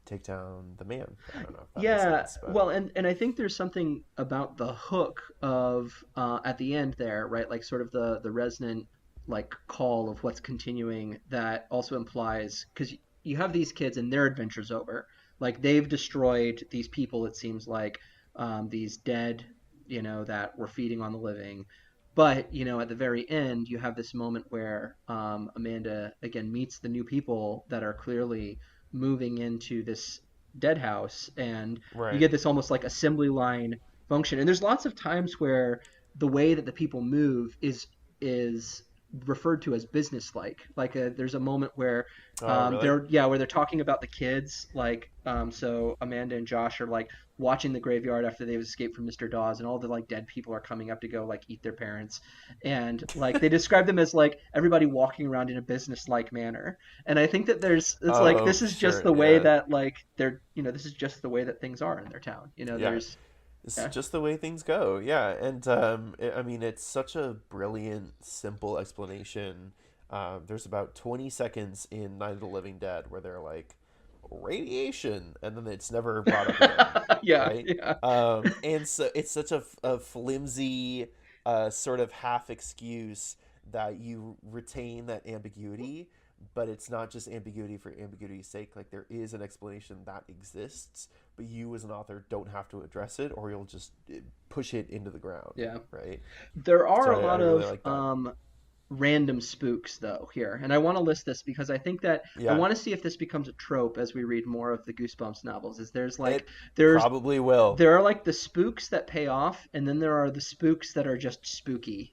take down the man." I don't know if that makes yeah, sense, but well, and I think there's something about the hook of at the end there, right? Like sort of the resonant like call of what's continuing that also implies because you have these kids and their adventure's over. Like they've destroyed these people. It seems like these dead, that were feeding on the living. But at the very end, you have this moment where Amanda again meets the new people that are clearly moving into this dead house, and you right. get this almost like assembly line function. And there's lots of times where the way that the people move is referred to as business like there's a moment where Oh, really? they're talking about the kids, like so Amanda and Josh are like watching the graveyard after they've escaped from Mr. Dawes, and all the like dead people are coming up to go like eat their parents, and like they describe them as like everybody walking around in a business like manner. And I think that it's like Oh, this is just sure. the way Yeah. that like they're this is just the way that things are in their town. Yeah. There's It's yeah. just the way things go. Yeah, and I mean, it's such a brilliant, simple explanation. There's about 20 seconds in Night of the Living Dead where they're like radiation, and then it's never brought up again, Yeah, right? yeah. And so it's such a flimsy. a sort of half excuse that you retain that ambiguity, but it's not just ambiguity for ambiguity's sake. Like there is an explanation that exists, but you as an author don't have to address it, or you'll just push it into the ground, Yeah. right? There So are a I lot really of like that. random spooks though here, and I want to list this because I think that I Yeah, want to see if this becomes a trope as we read more of the Goosebumps novels. Is it there's probably will. there are like the spooks that pay off, and then there are the spooks that are just spooky.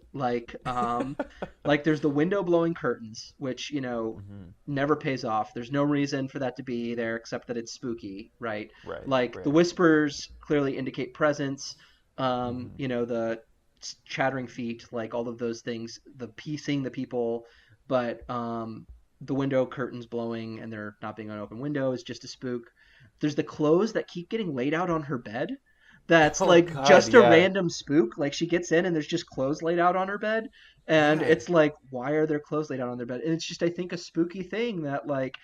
Like there's the window blowing curtains, which Hmm. never pays off. There's no reason for that to be there except that it's spooky, right? Right, Like the right. whispers clearly indicate Hmm. presence. Hmm. The chattering feet, like all of those things, the piecing the people, but the window curtains blowing and there not being an open window is just a spook. There's the clothes that keep getting laid out on her bed. That's Oh like God, just a yeah, random spook. Like she gets in and there's just clothes laid out on her bed. And yeah. it's like, why are there clothes laid out on their bed? And it's just, I think, a spooky thing that, like,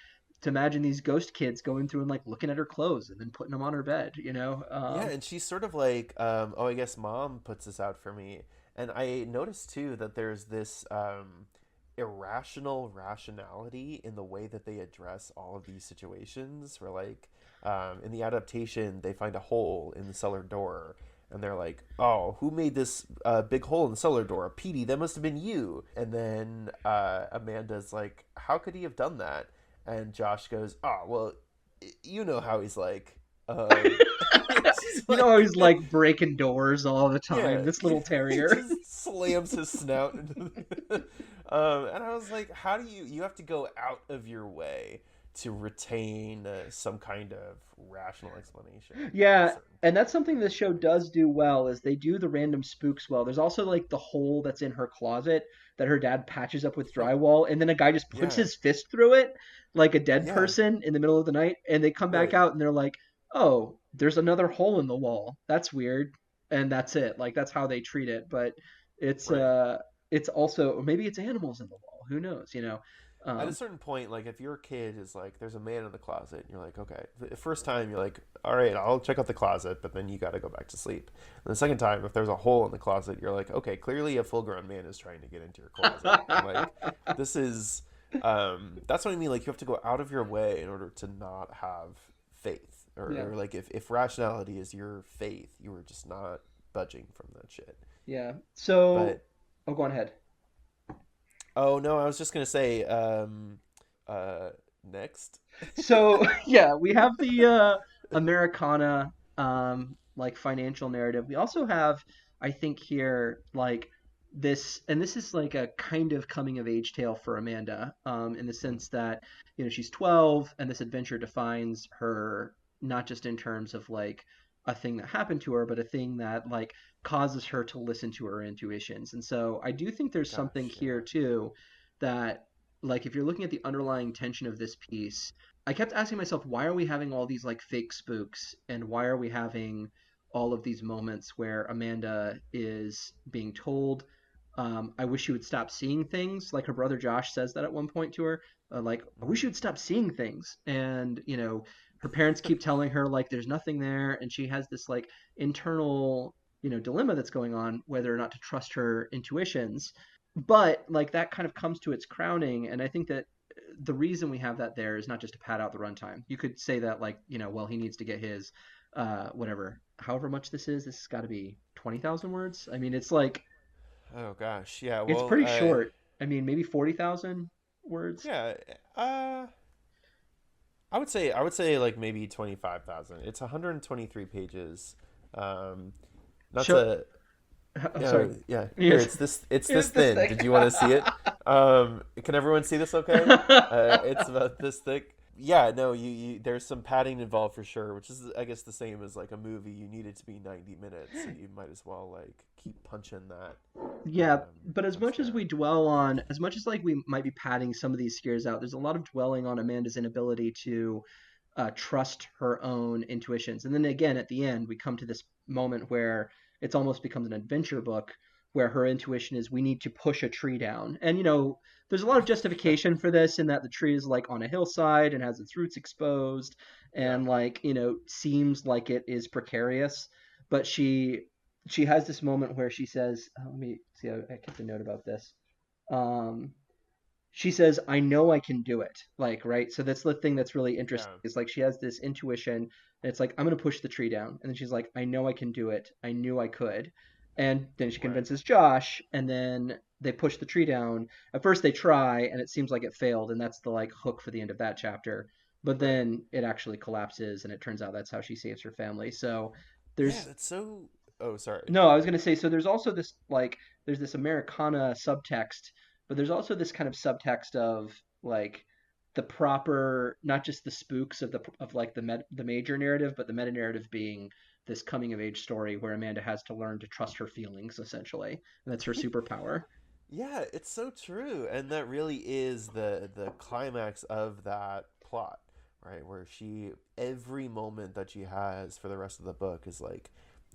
to imagine these ghost kids going through and, like, looking at her clothes and then putting them on her bed, you know? Yeah, and she's sort of like, oh, I guess mom puts this out for me. And I noticed too that there's this irrational rationality in the way that they address all of these situations. Where, like, in the adaptation, they find a hole in the cellar door. And they're like, oh, who made this big hole in the cellar door? Petey, that must have been you. And then Amanda's like, how could he have done that? And Josh goes, oh, well, you know how he's like. She's You know how like, he's, like, breaking doors all the time, yeah, this little he terrier. just slams his snout into the. And I was like, how do you have to go out of your way to retain some kind of rational explanation at Yeah, certain and that's points? something this show does do well is they do the random spooks well. There's also like the hole that's in her closet that her dad patches up with drywall, and then a guy just puts Yeah, his fist through it like a dead yeah, person in the middle of the night, and they come back right, out and they're like, "Oh, there's another hole in the wall. That's weird." And that's it. Like that's how they treat it, but it's right. uh it's also, or maybe it's animals in the wall. Who knows, you know? At a Um certain point, like if your kid is like, there's a man in the closet, and you're like, okay. The first time, you're like, all right, I'll check out the closet, but then you got to go back to sleep. And the second time, if there's a hole in the closet, you're like, okay, clearly a full grown man is trying to get into your closet. And like, this is, that's what I mean. Like, you have to go out of your way in order to not have faith. yeah. Or like, if rationality is your faith, you are just not budging from that shit. Yeah. So, But, oh, go on ahead. oh no, I was just going to say, uh, next. So yeah, we have the Americana like financial narrative. We also have, I think here, like this, and this is like a kind of coming of age tale for Amanda, in the sense that she's 12, and this adventure defines her not just in terms of like a thing that happened to her, but a thing that like causes her to listen to her intuitions. And so I do think there's something Gosh, here yeah. too that, like, if you're looking at the underlying tension of this piece, I kept asking myself, why are we having all these like fake spooks, and why are we having all of these moments where Amanda is being told, I wish you would stop seeing things. Like her brother Josh says that at one point to her, like, I wish Hmm. you would stop seeing things. And, her parents keep telling her, like, there's nothing there. And she has this, like, internal, dilemma that's going on, whether or not to trust her intuitions. But, like, that kind of comes to its crowning. And I think that the reason we have that there is not just to pad out the runtime. You could say that, like, well, he needs to get his whatever, however much this is. This has got to be 20,000 words. I mean, it's like Oh gosh, yeah. it's Well, pretty short. I mean, maybe 40,000 words. yeah. Uh, I would say like maybe 25,000. It's 123 pages. Um, not Show. to I'm yeah, sorry. yeah. Here, Here's it's this here's this thin. thing. Did you want to see it? Can everyone see this okay? It's about this thick. Yeah, no, there's some padding involved for sure, which is I guess the same as like a movie. You need it to be 90 minutes, so you might as well like keep punching that Yeah, but as punch much as down. we dwell on, as much as like we might be padding some of these scares out, there's a lot of dwelling on Amanda's inability to trust her own intuitions. And then again, at the end, we come to this moment where it's almost becomes an adventure book where her intuition is we need to push a tree down. And there's a lot of justification for this in that the tree is like on a hillside and has its roots exposed Yeah. and like, seems like it is precarious, but she she has this moment where she says, let me see, I kept a note about this. Um, she says, I know I can do it. Like, right? So that's the thing that's really interesting Yeah, is like she has this intuition and it's like, I'm gonna push the tree down. And then she's like, I know I can do it. I knew I could. And then she right, convinces Josh, and then they push the tree down. At first they try and it seems like it failed, and that's the like hook for the end of that chapter. But right. then it actually collapses and it turns out that's how she saves her family. So Yeah, there's that's so. Oh, sorry. no, I was gonna say, so there's also this like there's this Americana subtext, but there's also this kind of subtext of like the proper, not just the spooks of the major narrative, but the meta narrative being this coming of age story where Amanda has to learn to trust her feelings essentially, and that's her superpower. Yeah, it's so true, and that really is the climax of that plot, right? Where she every moment that she has for the rest of the book is like,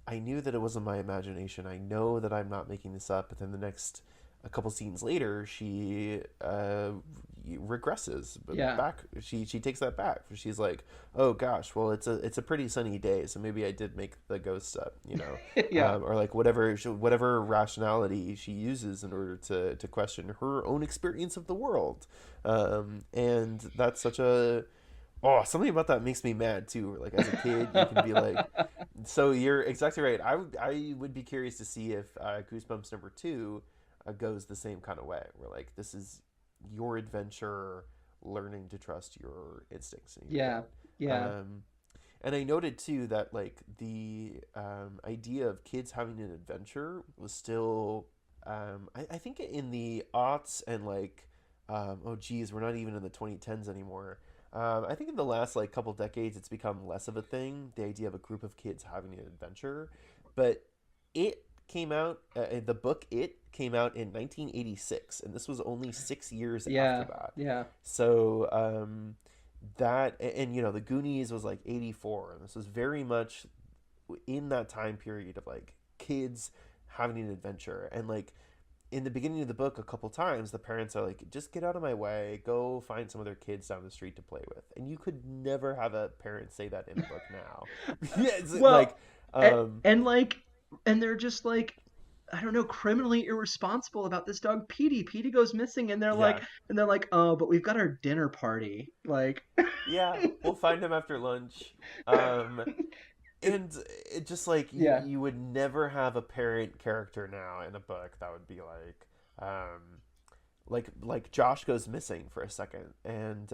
I knew that it wasn't my imagination. I know that I'm not making this up. But then the next, a couple scenes later, she regresses Yeah, back. She takes that back. She's like, oh gosh, well it's a pretty sunny day, so maybe I did make the ghosts up, yeah, or like whatever rationality she uses in order to question her own experience of the world, and that's such a oh, something about that makes me mad too. Like as a kid, you can be like, so you're exactly right. I would be curious to see if Goosebumps number 2 goes the same kind of way. Where like this is your adventure, learning to trust your instincts and your yeah, gut. yeah, And I noted too that like the idea of kids having an adventure was still, I think in the aughts and like, oh geez, we're not even in the 2010s anymore. I think in the last like couple decades, it's become less of a thing. The idea of a group of kids having an adventure, but it came out. The book it came out in 1986, and this was only 6 years after yeah, that. yeah, So that and the Goonies was like 84, and this was very much in that time period of like kids having an adventure. And like in the beginning of the book, a couple times the parents are like, just get out of my way, go find some other kids down the street to play with. And you could never have a parent say that in a book now. Yeah, it's well, like and like, and they're just like, I don't know, criminally irresponsible about this dog Petey. Petey goes missing, yeah, and they're like, oh, but we've got our dinner party. Like, yeah, we'll find him after lunch. um it, and it just like you yeah, you would never have a parent character now in a book that would be like Josh goes missing for a second, and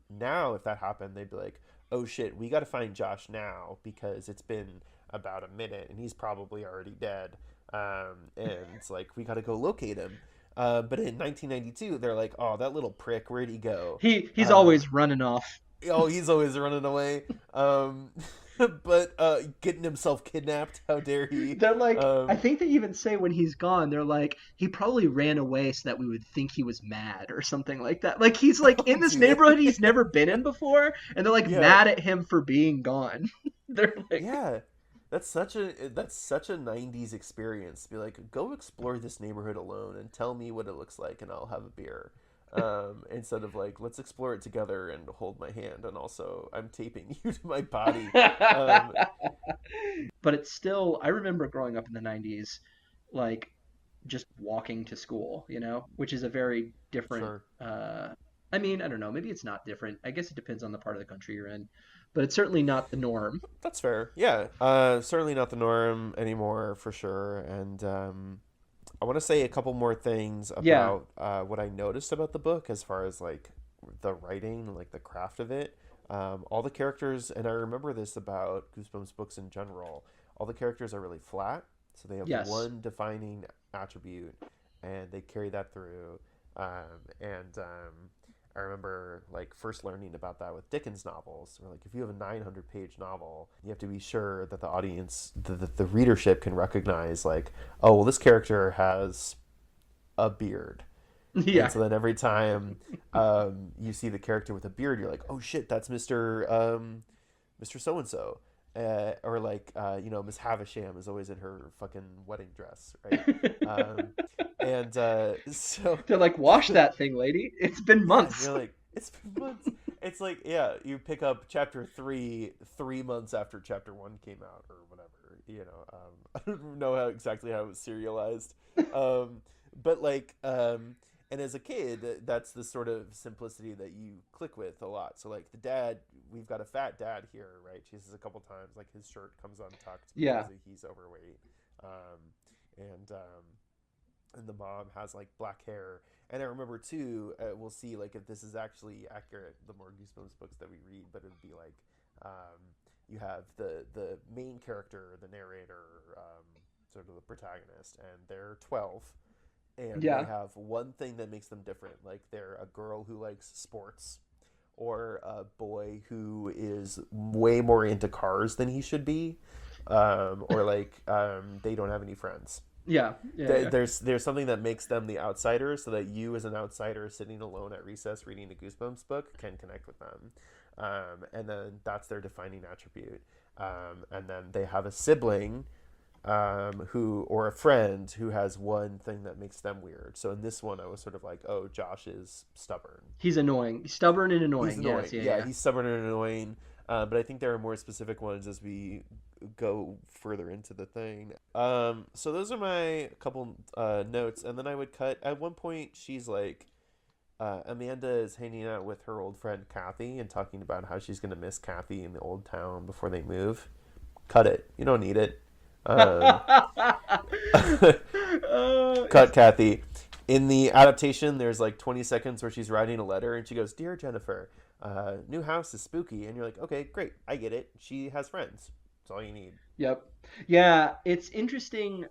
now if that happened, they'd be like, oh shit, we got to find Josh now because it's been about a minute and he's probably already dead, and it's like we got to go locate him. But in 1992, they're like, oh, that little prick, where'd he go? he's um, always running off. oh, he's always running away. But getting himself kidnapped, how dare he? They're like, I Um, think they even say when he's gone, they're like, he probably ran away so that we would think he was mad or something like that. Like he's like oh, in this do they? neighborhood he's never been in before, and they're like Yeah, mad at him for being gone. They're like, yeah. That's such a '90s experience. To be like, go explore this neighborhood alone and tell me what it looks like, and I'll have a beer. Instead of like, let's explore it together and hold my hand, and also I'm taping you to my body. Um, but it's still, I remember growing up in the 90s, like just walking to school, which is a very different, sure. I mean, I don't know, maybe it's not different. I guess it depends on the part of the country you're in, but it's certainly not the norm. That's fair. Yeah. Certainly not the norm anymore for sure. And I want to say a couple more things Yeah. about what I noticed about the book as far as like the writing, like the craft of it. All the characters, and I remember this about Goosebumps books in general, all the characters are really flat. So they have Yes. one defining attribute and they carry that through. And I remember like first learning about that with Dickens novels. Where, like if you have a 900-page novel, you have to be sure that the audience, the readership can recognize like, oh well, this character has a beard, and Yeah. so then every time you see the character with a beard, you're like, oh shit, that's Mr. So and So. Or like Miss Havisham is always in her fucking wedding dress, right? Um, and so They're like, wash that thing, lady. It's been yeah, months. you're like, It's been months. It's like, yeah, you pick up chapter 3 3 months after chapter 1 came out or whatever. I don't know how it was serialized. Um, but like, and as a kid, that's the sort of simplicity that you click with a lot. So like the dad, we've got a fat dad here, right? Chases a couple times, like his shirt comes untucked because Yeah. he's overweight. Um, and and the mom has like black hair. And I remember too, we'll see like if this is actually accurate. The more Goosebumps books that we read, but it'd be like you have the main character, the narrator, sort of the protagonist, and they're 12, and they Yeah. have one thing that makes them different. Like they're a girl who likes sports, or a boy who is way more into cars than he should be, or like they don't have any friends. Yeah. Yeah. Yeah. There's something that makes them the outsiders, so that you as an outsider sitting alone at recess reading a Goosebumps book can connect with them, and then that's their defining attribute. And then they have a sibling, who, or a friend who has one thing that makes them weird. So in this one, I was sort of like, oh, Josh is stubborn. He's annoying. Stubborn and He's annoying. Yes. annoying. Yeah. Yeah, Yeah. he's stubborn and annoying. But I think there are more specific ones as we go further into the thing. So those are my couple notes, and then I would cut. At one point, she's like, Amanda is hanging out with her old friend Kathy and talking about how she's gonna miss Kathy in the old town before they move. Cut it. You don't need it. Um, Cut It's Kathy. In the adaptation, there's like 20 seconds where she's writing a letter and she goes, "Dear Jennifer, new house is spooky." And you're like, okay, great. I get it. She has friends. That's all you need. Yep. Yeah, it's interesting.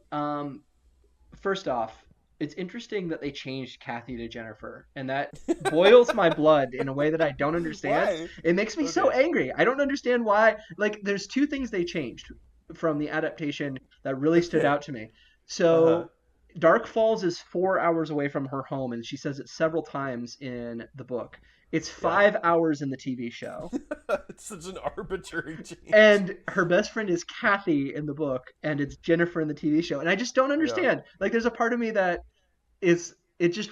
First off, it's interesting that they changed Kathy to Jennifer, and that boils my blood in a way that I don't understand. Why? It makes me so Okay. angry. I don't understand why. Like, there's two things they changed from the adaptation that really stood Okay. out to me. Uh huh. So, Dark Falls is 4 hours away from her home, and she says it several times in the book. It's Yeah. 5 hours in the TV show. It's such an arbitrary change. And her best friend is Kathy in the book, and it's Jennifer in the TV show. And I just don't Yeah. understand. Like, there's a part of me that is it just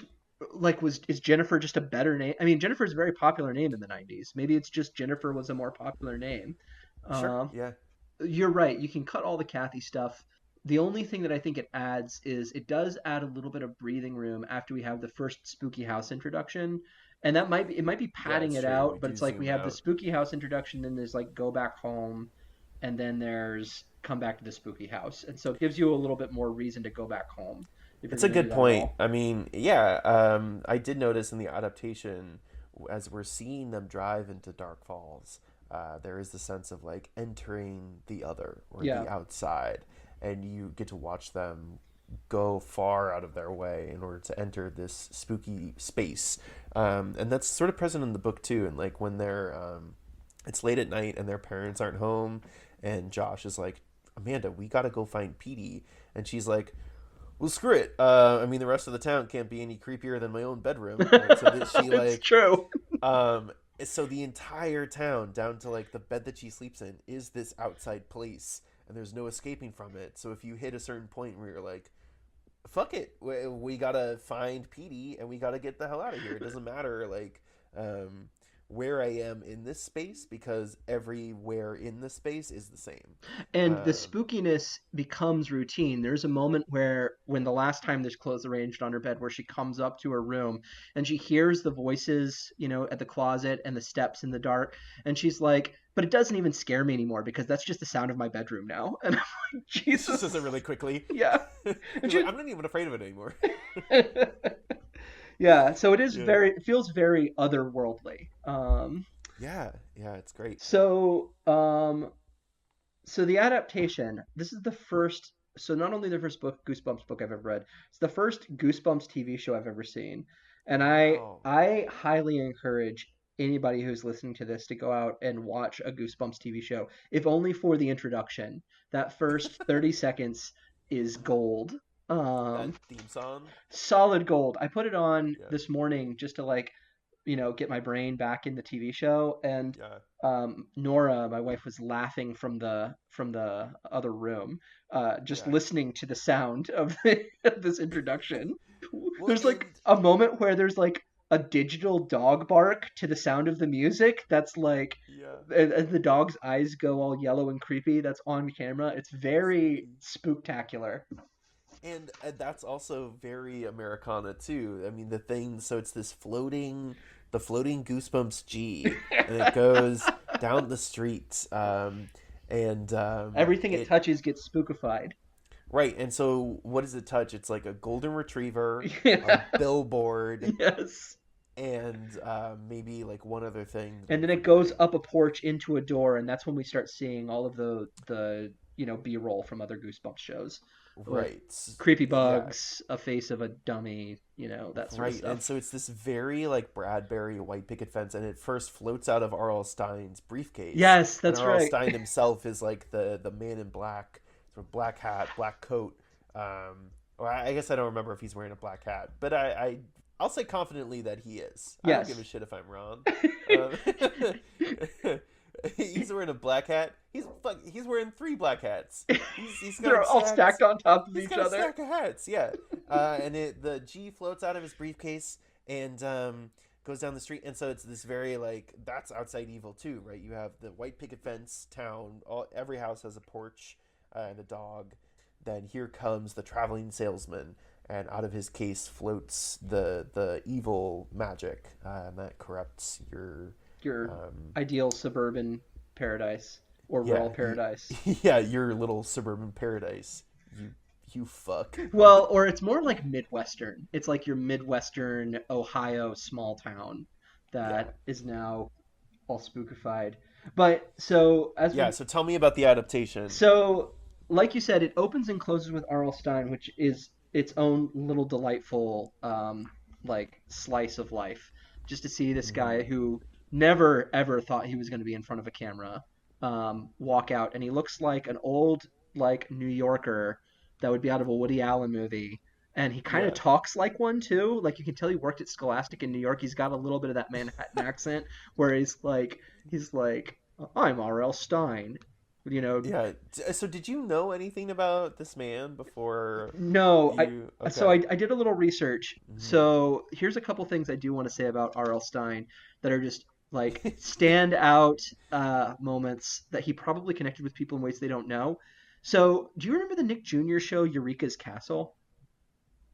like was is Jennifer just a better name? I mean, Jennifer's a very popular name in the '90s. Maybe it's just Jennifer was a more popular name. Sure. Um, Yeah. you're right. You can cut all the Kathy stuff. The only thing that I think it adds is it does add a little bit of breathing room after we have the first spooky house introduction. And that might be it might be Yeah, padding it's it true. We out, but do it's like we zoom have the out. spooky house introduction, then there's like go back home, and then there's come back to the spooky house. And so it gives you a little bit more reason to go back home if you're It's a going to do good that at point. all. I mean, yeah, I did notice in the adaptation, as we're seeing them drive into Dark Falls, there is the sense of like entering the other or Yeah. the outside, and you get to watch them go far out of their way in order to enter this spooky space. And that's sort of present in the book too. And like when it's late at night and their parents aren't home, and Josh is like, Amanda, we gotta go find Petey, and she's like, well, screw it. I mean, the rest of the town can't be any creepier than my own bedroom, right? So that she It's like, true. um, so the entire town, down to like the bed that she sleeps in, is this outside place, and there's no escaping from it. So if you hit a certain point where you're like, fuck it, we gotta find Petey and we gotta get the hell out of here. It doesn't matter like um, where I am in this space, because everywhere in the space is the same. And the Um, spookiness becomes routine. There's a moment where, when the last time there's clothes arranged on her bed, where she comes up to her room and she hears the voices, at the closet and the steps in the dark. And she's like, but it doesn't even scare me anymore because that's just the sound of my bedroom now. And I'm like, she says it Jesus. really quickly. Yeah. And She's like, she, I'm not even afraid of it anymore. yeah. So Yeah. it feels very otherworldly. Yeah, yeah, it's great. So, so the adaptation, this is the first, so not only the first Goosebumps book I've ever read, it's the first Goosebumps TV show I've ever seen. And Wow. I highly encourage anybody who's listening to this to go out and watch a Goosebumps TV show, if only for the introduction. That first 30 seconds is gold. That Um, theme song. Solid gold. I put it on Yeah, this morning just to like, get my brain back in the TV show. And yeah, Nora, my wife, was laughing from the other room, just yeah. listening to the sound of, of this introduction. Well, There's like and a moment where there's like a digital dog bark to the sound of the music that's like Yeah. and the dog's eyes go all yellow and creepy that's on camera. It's very Spooky. spooktacular. And that's also very Americana too. I mean, the thing. So it's this the floating Goosebumps G, and it goes down the street. And Everything it it touches gets spookified. right. And so, what does it touch? It's like a golden retriever, a Yeah. billboard, Yes. and maybe like one other thing that And I'm then it goes forgetting. up a porch into a door, and that's when we start seeing all of the B-roll from other Goosebumps shows with Right. creepy Yeah. bugs, a face of a dummy, that sort of Right, and stuff. so it's this very like Bradbury white picket fence, and it first floats out of R.L. Stein's briefcase, Yes, and that's R.L. right. Stein himself is like the man in black, sort of black hat, black coat. Or I guess I don't remember if he's wearing a black hat, but I'll say confidently that he is. I don't give a Yes. shit if I'm wrong. Um, he's wearing a black hat. He's wearing three black hats. He's got They're them all stacked. stacked on top of He's each got a other. stack of hats, yeah. And the G floats out of his briefcase and goes down the street. And so it's this very like that's outside evil too, right? You have the white picket fence town. Every house has a porch and a dog. Then here comes the traveling salesman, and out of his case floats the evil magic, and that corrupts your Your um, ideal suburban paradise or rural yeah paradise. yeah your little suburban paradise. You you fuck. Well, or it's more like Midwestern. It's like your Midwestern Ohio small town Yeah. that is now all spookified. But so as Yeah, we so tell me about the adaptation. so like you said, it opens and closes with R.L. Stein, which is its own little delightful like slice of life. Just to see this Hmm. guy who never ever thought he was going to be in front of a camera walk out, and he looks like an old like New Yorker that would be out of a Woody Allen movie. And he kind of Yeah. talks like one too. Like you can tell he worked at Scholastic in New York. He's got a little bit of that Manhattan accent where he's like I'm R.L. Stein. You know, Yeah. So did you know anything about this man before no, I you so okay. I did a little research. Hmm. So here's a couple things I do want to say about R.L. Stein that are just like stand out moments that he probably connected with people in ways they don't know. So do you remember the Nick Jr. show Eureka's Castle?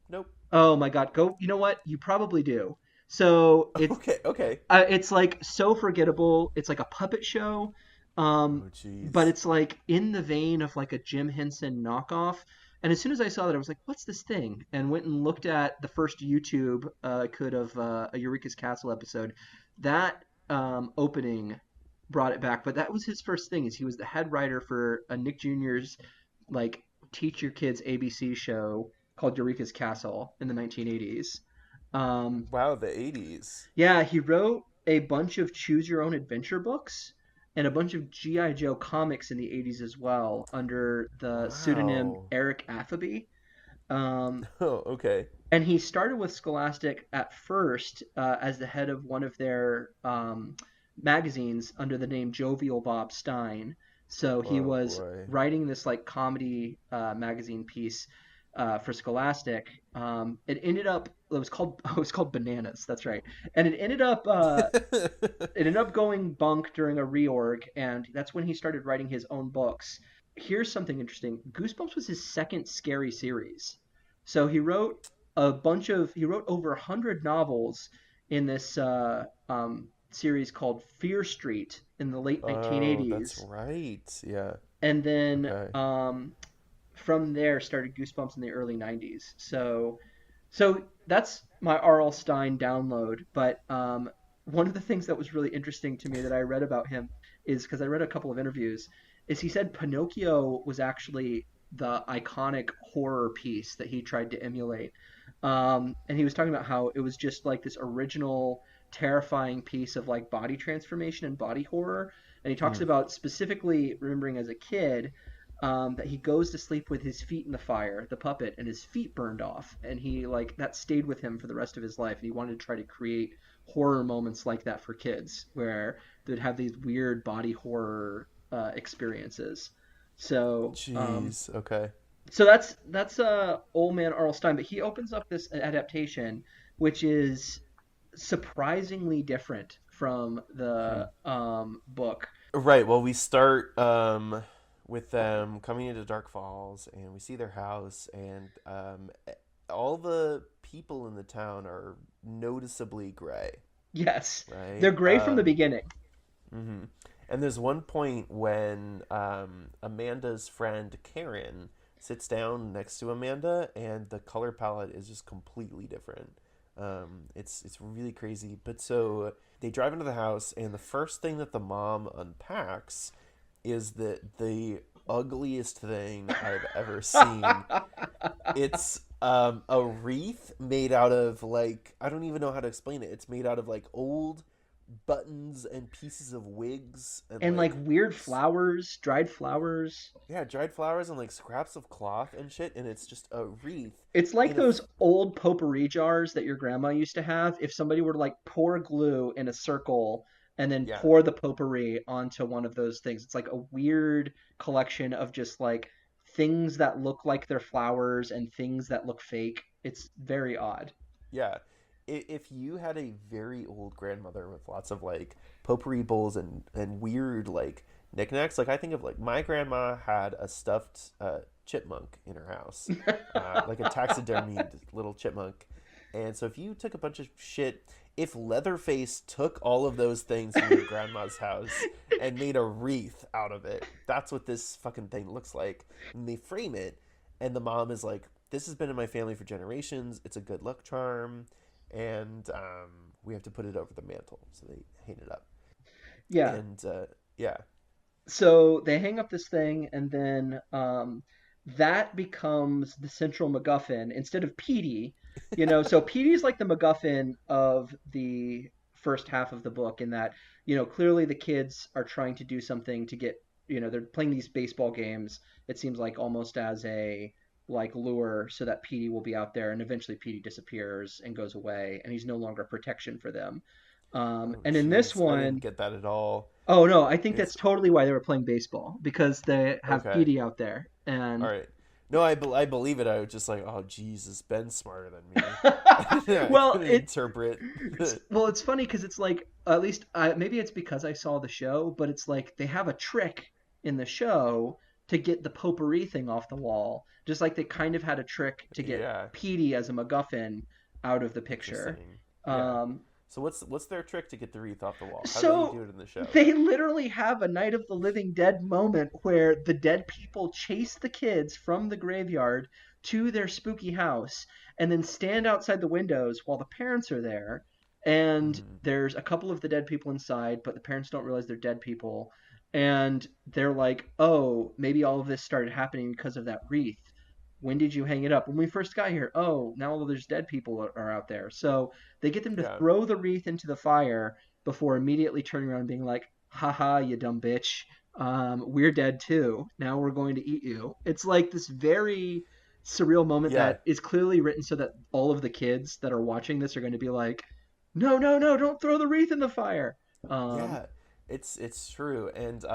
Nope. Oh my God, go! You know what? You probably do. So Okay, okay. it's like so forgettable. It's like a puppet show, Oh but jeez. it's like in the vein of like a Jim Henson knockoff. And as soon as I saw that, I was like, "What's this thing?" And went and looked at the first YouTube I could of a Eureka's Castle episode. That opening brought it back, but that was his first thing. Is he was the head writer for a Nick Jr.'s like teach your kids ABC show called Eureka's Castle in the 1980s. Um, Wow, the 80s. yeah, he wrote a bunch of choose your own adventure books and a bunch of G.I. Joe comics in the 80s as well under the pseudonym Wow. Eric Athaby. Um, Oh, okay. and he started with Scholastic at first as the head of one of their magazines under the name Jovial Bob Stein. So he Oh was boy. writing this like comedy magazine piece for Scholastic. It was called Bananas. That's right, and it ended up going bunk during a reorg, and that's when he started writing his own books. Here's something interesting. Goosebumps was his second scary series. So he wrote over 100 novels in this series called Fear Street in the late Oh, that's 1980s. right. Yeah. And then Okay. from there started Goosebumps in the early 90s. So that's my R.L. Stein download. But one of the things that was really interesting to me that I read about him is because I read a couple of interviews, is he said Pinocchio was actually the iconic horror piece that he tried to emulate. And he was talking about how it was just like this original, terrifying piece of like body transformation and body horror. And he talks Hmm. about specifically remembering as a kid that he goes to sleep with his feet in the fire, the puppet, and his feet burned off, and he like that stayed with him for the rest of his life. And he wanted to try to create horror moments like that for kids, where they'd have these weird body horror experiences. So, Jeez. Okay. so that's old man Arl Stein, but he opens up this adaptation, which is surprisingly different from Hmm. the book. Right. Well, we start with them coming into Dark Falls, and we see their house, and all the people in the town are noticeably gray, Yes, they're right? gray from the beginning. Mhm. And there's one point when Amanda's friend Karen sits down next to Amanda, and the color palette is just completely different. It's really crazy. But so they drive into the house, and the first thing that the mom unpacks is the ugliest thing I've ever seen. It's a wreath made out of like I don't even know how to explain it. It's made out of like old buttons and pieces of wigs and And like like weird flowers, dried flowers. yeah, dried flowers and like scraps of cloth and shit, and it's just a wreath It's like in a those old potpourri jars that your grandma used to have. If somebody were to like pour glue in a circle and then yeah, pour the potpourri onto one of those things, it's like a weird collection of just like things that look like they're flowers and things that look fake. It's very odd. yeah. If you had a very old grandmother with lots of like potpourri bowls and weird like knickknacks, like I think of like my grandma had a stuffed chipmunk in her house, like a taxidermied little chipmunk. And so if you took a bunch of shit, if Leatherface took all of those things from your grandma's house and made a wreath out of it, that's what this fucking thing looks like. And they frame it, and the mom is like, "This has been in my family for generations. It's a good luck charm." And we have to put it over the mantle, so they hang it up. Yeah. And yeah, So they hang up this thing, and then that becomes the central MacGuffin instead of Petey. So Petey's like the MacGuffin of the first half of the book, in that clearly the kids are trying to do something to get they're playing these baseball games. It seems like almost as a like lure so that Petey will be out there, and eventually Petey disappears and goes away, and he's no longer protection for them. oh And in this jeez, I didn't one, get that at all. oh no, I think that's It's totally why they were playing baseball, because they have okay. Petey out there. All And right. No, I believe it. I was just like, oh Jesus, Ben's smarter than me. I well, couldn't interpret. it's funny because it's like, at least maybe it's because I saw the show, but it's like they have a trick in the show to get the potpourri thing off the wall, just like they kind of had a trick to get Yeah, Petey as a MacGuffin out of the picture. interesting. Yeah. Um, So what's their trick to get the wreath off the wall? How do they do So it in the show? they literally have a Night of the Living Dead moment where the dead people chase the kids from the graveyard to their spooky house and then stand outside the windows while the parents are there. And Hmm. there's a couple of the dead people inside, but the parents don't realize they're dead people. And they're like, oh, maybe all of this started happening because of that wreath. When did you hang it up? When we first got here. Oh, now there's dead people are out there. So they get them to Yeah. throw the wreath into the fire before immediately turning around and being like, haha, you dumb bitch. We're dead too. Now we're going to eat you. It's like this very surreal moment Yeah. that is clearly written so that all of the kids that are watching this are going to be like, no, no, no, don't throw the wreath in the fire. Um, Yeah. It's true. And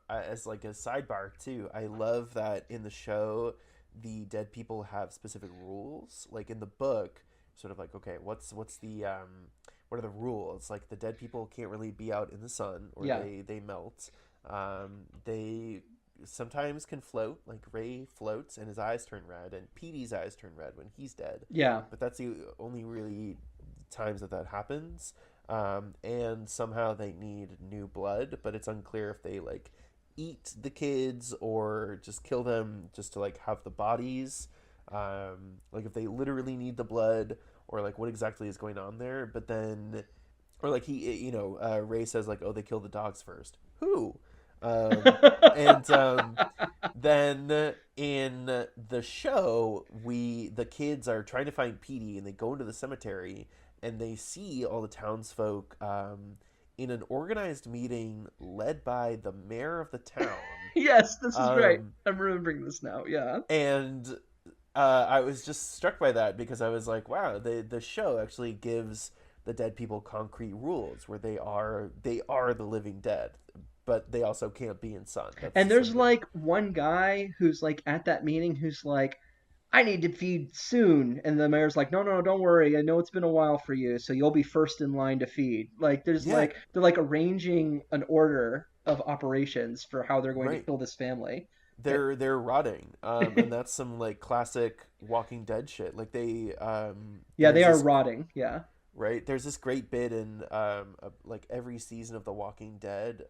as like a sidebar too, I love that in the show the dead people have specific rules. Like in the book, sort of like, okay, what's the what are the rules? Like the dead people can't really be out in the sun or yeah, they melt. They sometimes can float, like Ray floats and his eyes turn red, and Petey's eyes turn red when he's dead. yeah. But that's the only really times that that happens. And somehow they need new blood, but it's unclear if they like eat the kids or just kill them just to like have the bodies. Like if they literally need the blood or like what exactly is going on there. But then, or like Ray says like, oh, they killed the dogs first. Who? And then in the show, the kids are trying to find Petey, and they go into the cemetery, and they see all the townsfolk in an organized meeting led by the mayor of the town. Yes, this is right. Um, I'm remembering this now. Yeah. and I was just struck by that because I was like, wow, the show actually gives the dead people concrete rules where they are the living dead, but they also can't be in sun. That's And sort there's of the like one guy who's like at that meeting who's like, I need to feed soon. And the mayor's like, no, no, don't worry. I know it's been a while for you, so you'll be first in line to feed. Like, Yeah, they're like arranging an order of operations for how they're going to right. kill this family. They're rotting, and that's some like classic Walking Dead shit. Like Yeah, they there's are this rotting. Yeah. right? There's this great bit in like every season of The Walking Dead,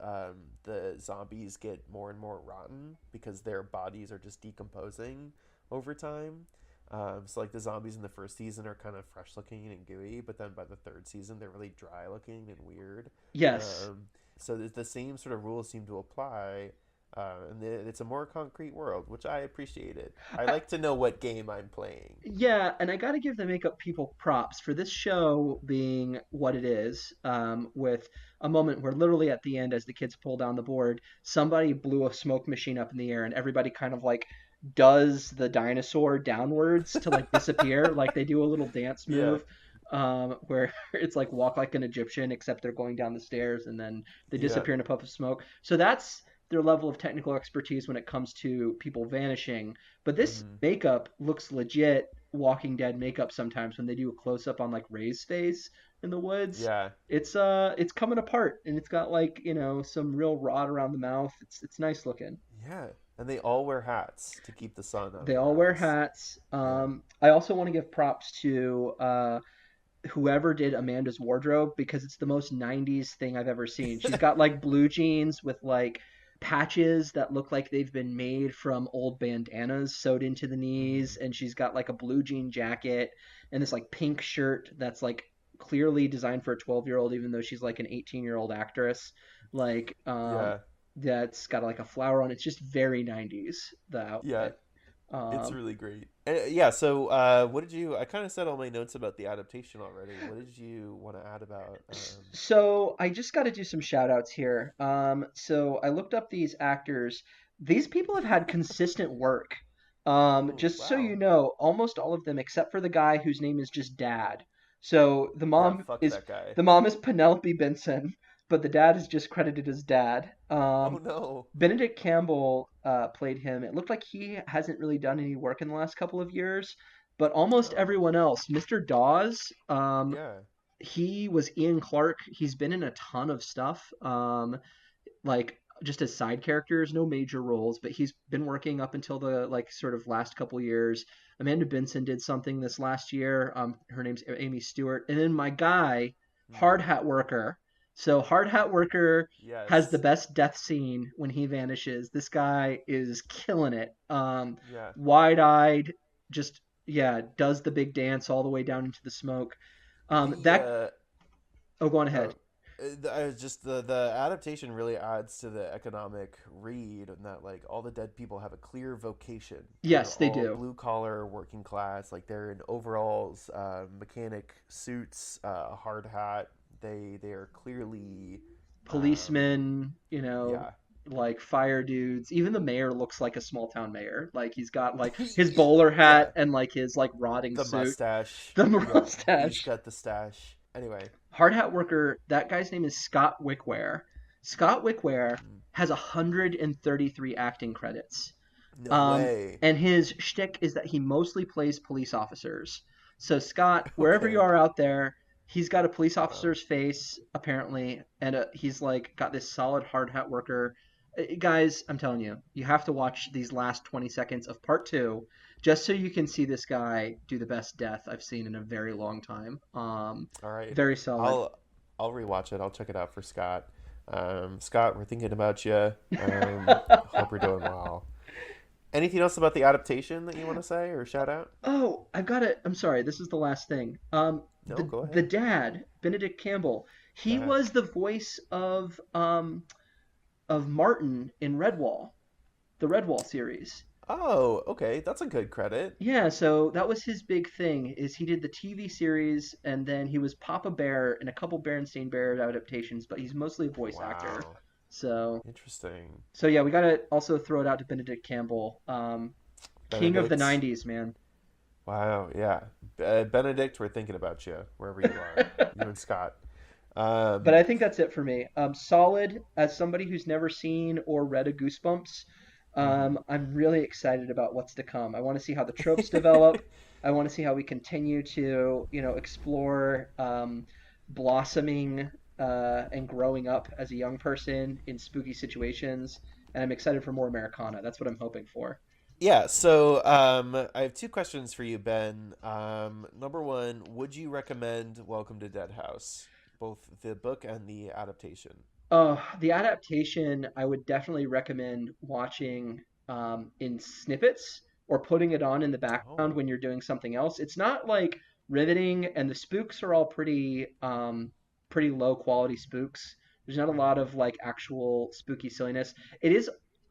the zombies get more and more rotten because their bodies are just decomposing over time. So like the zombies in the first season are kind of fresh looking and gooey, but then by the third season they're really dry looking and weird. Yes. Um, so the same sort of rules seem to apply. And it's a more concrete world, which I appreciated. I I, like to know what game I'm playing. Yeah, and I got to give the makeup people props for this show being what it is, with a moment where literally at the end, as the kids pull down the board, somebody blew a smoke machine up in the air, and everybody kind of like does the dinosaur downwards to like disappear, like they do a little dance Yeah, move, where it's like walk like an Egyptian, except they're going down the stairs and then they yeah. disappear in a puff of smoke. So that's their level of technical expertise when it comes to people vanishing. But this Hmm. makeup looks legit Walking Dead makeup sometimes when they do a close up on like Ray's face in the woods. Yeah, It's coming apart and it's got like, some real rot around the mouth. It's nice looking. yeah. And they all wear hats to keep the sun out of They their all wear eyes. hats. Yeah. I also want to give props to whoever did Amanda's wardrobe because it's the most 90s thing I've ever seen. She's got like blue jeans with like patches that look like they've been made from old bandanas sewed into the knees, Hmm. and she's got like a blue jean jacket and this like pink shirt that's like clearly designed for a 12-year-old even though she's like an 18-year-old actress. Like Yeah, that's got like a flower on it. It's just very 90s the yeah. outfit. It's Um really great. Yeah, so what did you I kind of said all my notes about the adaptation already. What did you want to add about So I just got to do some shout outs here. So I looked up these actors. These people have had consistent work. Oh, Just so you wow. know, almost all of them, except for the guy whose name is just Dad. So Yeah, fuck that guy. the mom is Penelope Benson, but the dad is just credited as Dad. Oh no. Benedict Campbell played him. It looked like he hasn't really done any work in the last couple of years, but almost Oh. everyone else, Mr. Dawes, Yeah. he was Ian Clark. He's been in a ton of stuff, like just as side characters, no major roles, but he's been working up until the like sort of last couple years. Amanda Benson did something this last year. Her name's Amy Stewart, and then my guy, Hard Hmm. Hat Worker. So Hard Hat Worker has the Yes. best death scene when he vanishes. This guy is killing it. Yeah. Wide eyed, just yeah, does the big dance all the way down into the smoke. The That Oh, go on ahead. oh, just the adaptation really adds to the economic read, and that like all the dead people have a clear vocation. They're Yes, they all do. blue collar, working class. Like they're in overalls, mechanic suits, a hard hat. They are clearly, um, Policemen, yeah, like fire dudes. Even the mayor looks like a small town mayor. Like he's got like his bowler hat yeah. and like his like rotting The suit, mustache. the Yeah, he's mustache. got the stash. Anyway, Hard hat worker. That guy's name is Scott Wickware. Scott Wickware mm, has 133 acting credits. no way. And his shtick is that he mostly plays police officers. So Scott, wherever you Okay. are out there, he's got a police Wow. officer's face apparently, and he's like got this solid hard hat worker. Guys, I'm telling you, you have to watch these last 20 seconds of part two just so you can see this guy do the best death I've seen in a very long time. All right. Very solid. I'll I'll rewatch it. I'll check it out for Scott. Scott, we're thinking about you. Hope you're doing well. Anything else about the adaptation that you want to say or shout out? Oh, I've got it. I'm sorry. This is the last thing. No, go The ahead. dad, Benedict Campbell, he Dad. was the voice of Martin in Redwall, the Redwall series. Oh, okay. That's a good credit. Yeah, so that was his big thing is he did the TV series and then he was Papa Bear in a couple Berenstain Bears adaptations, but he's mostly a voice actor. Wow. So Interesting. so yeah, we gotta also throw it out to Benedict Campbell, king of the Benedict. '90s, man. Wow. Yeah. Benedict, we're thinking about you wherever you are. You and Scott. But Um, I think that's it for me. Solid as somebody who's never seen or read a Goosebumps. Mm-hmm. I'm really excited about what's to come. I want to see how the tropes develop. I want to see how we continue to, explore blossoming and growing up as a young person in spooky situations. And I'm excited for more Americana. That's what I'm hoping for. Yeah, so I have two questions for you, Ben. Number one, would you recommend Welcome to Dead House, both the book and the adaptation? The adaptation I would definitely recommend watching in snippets or putting it on in the background Oh. when you're doing something else. It's not like riveting, and the spooks are all pretty low quality spooks. There's not a lot Mm-hmm. of like actual spooky silliness. It is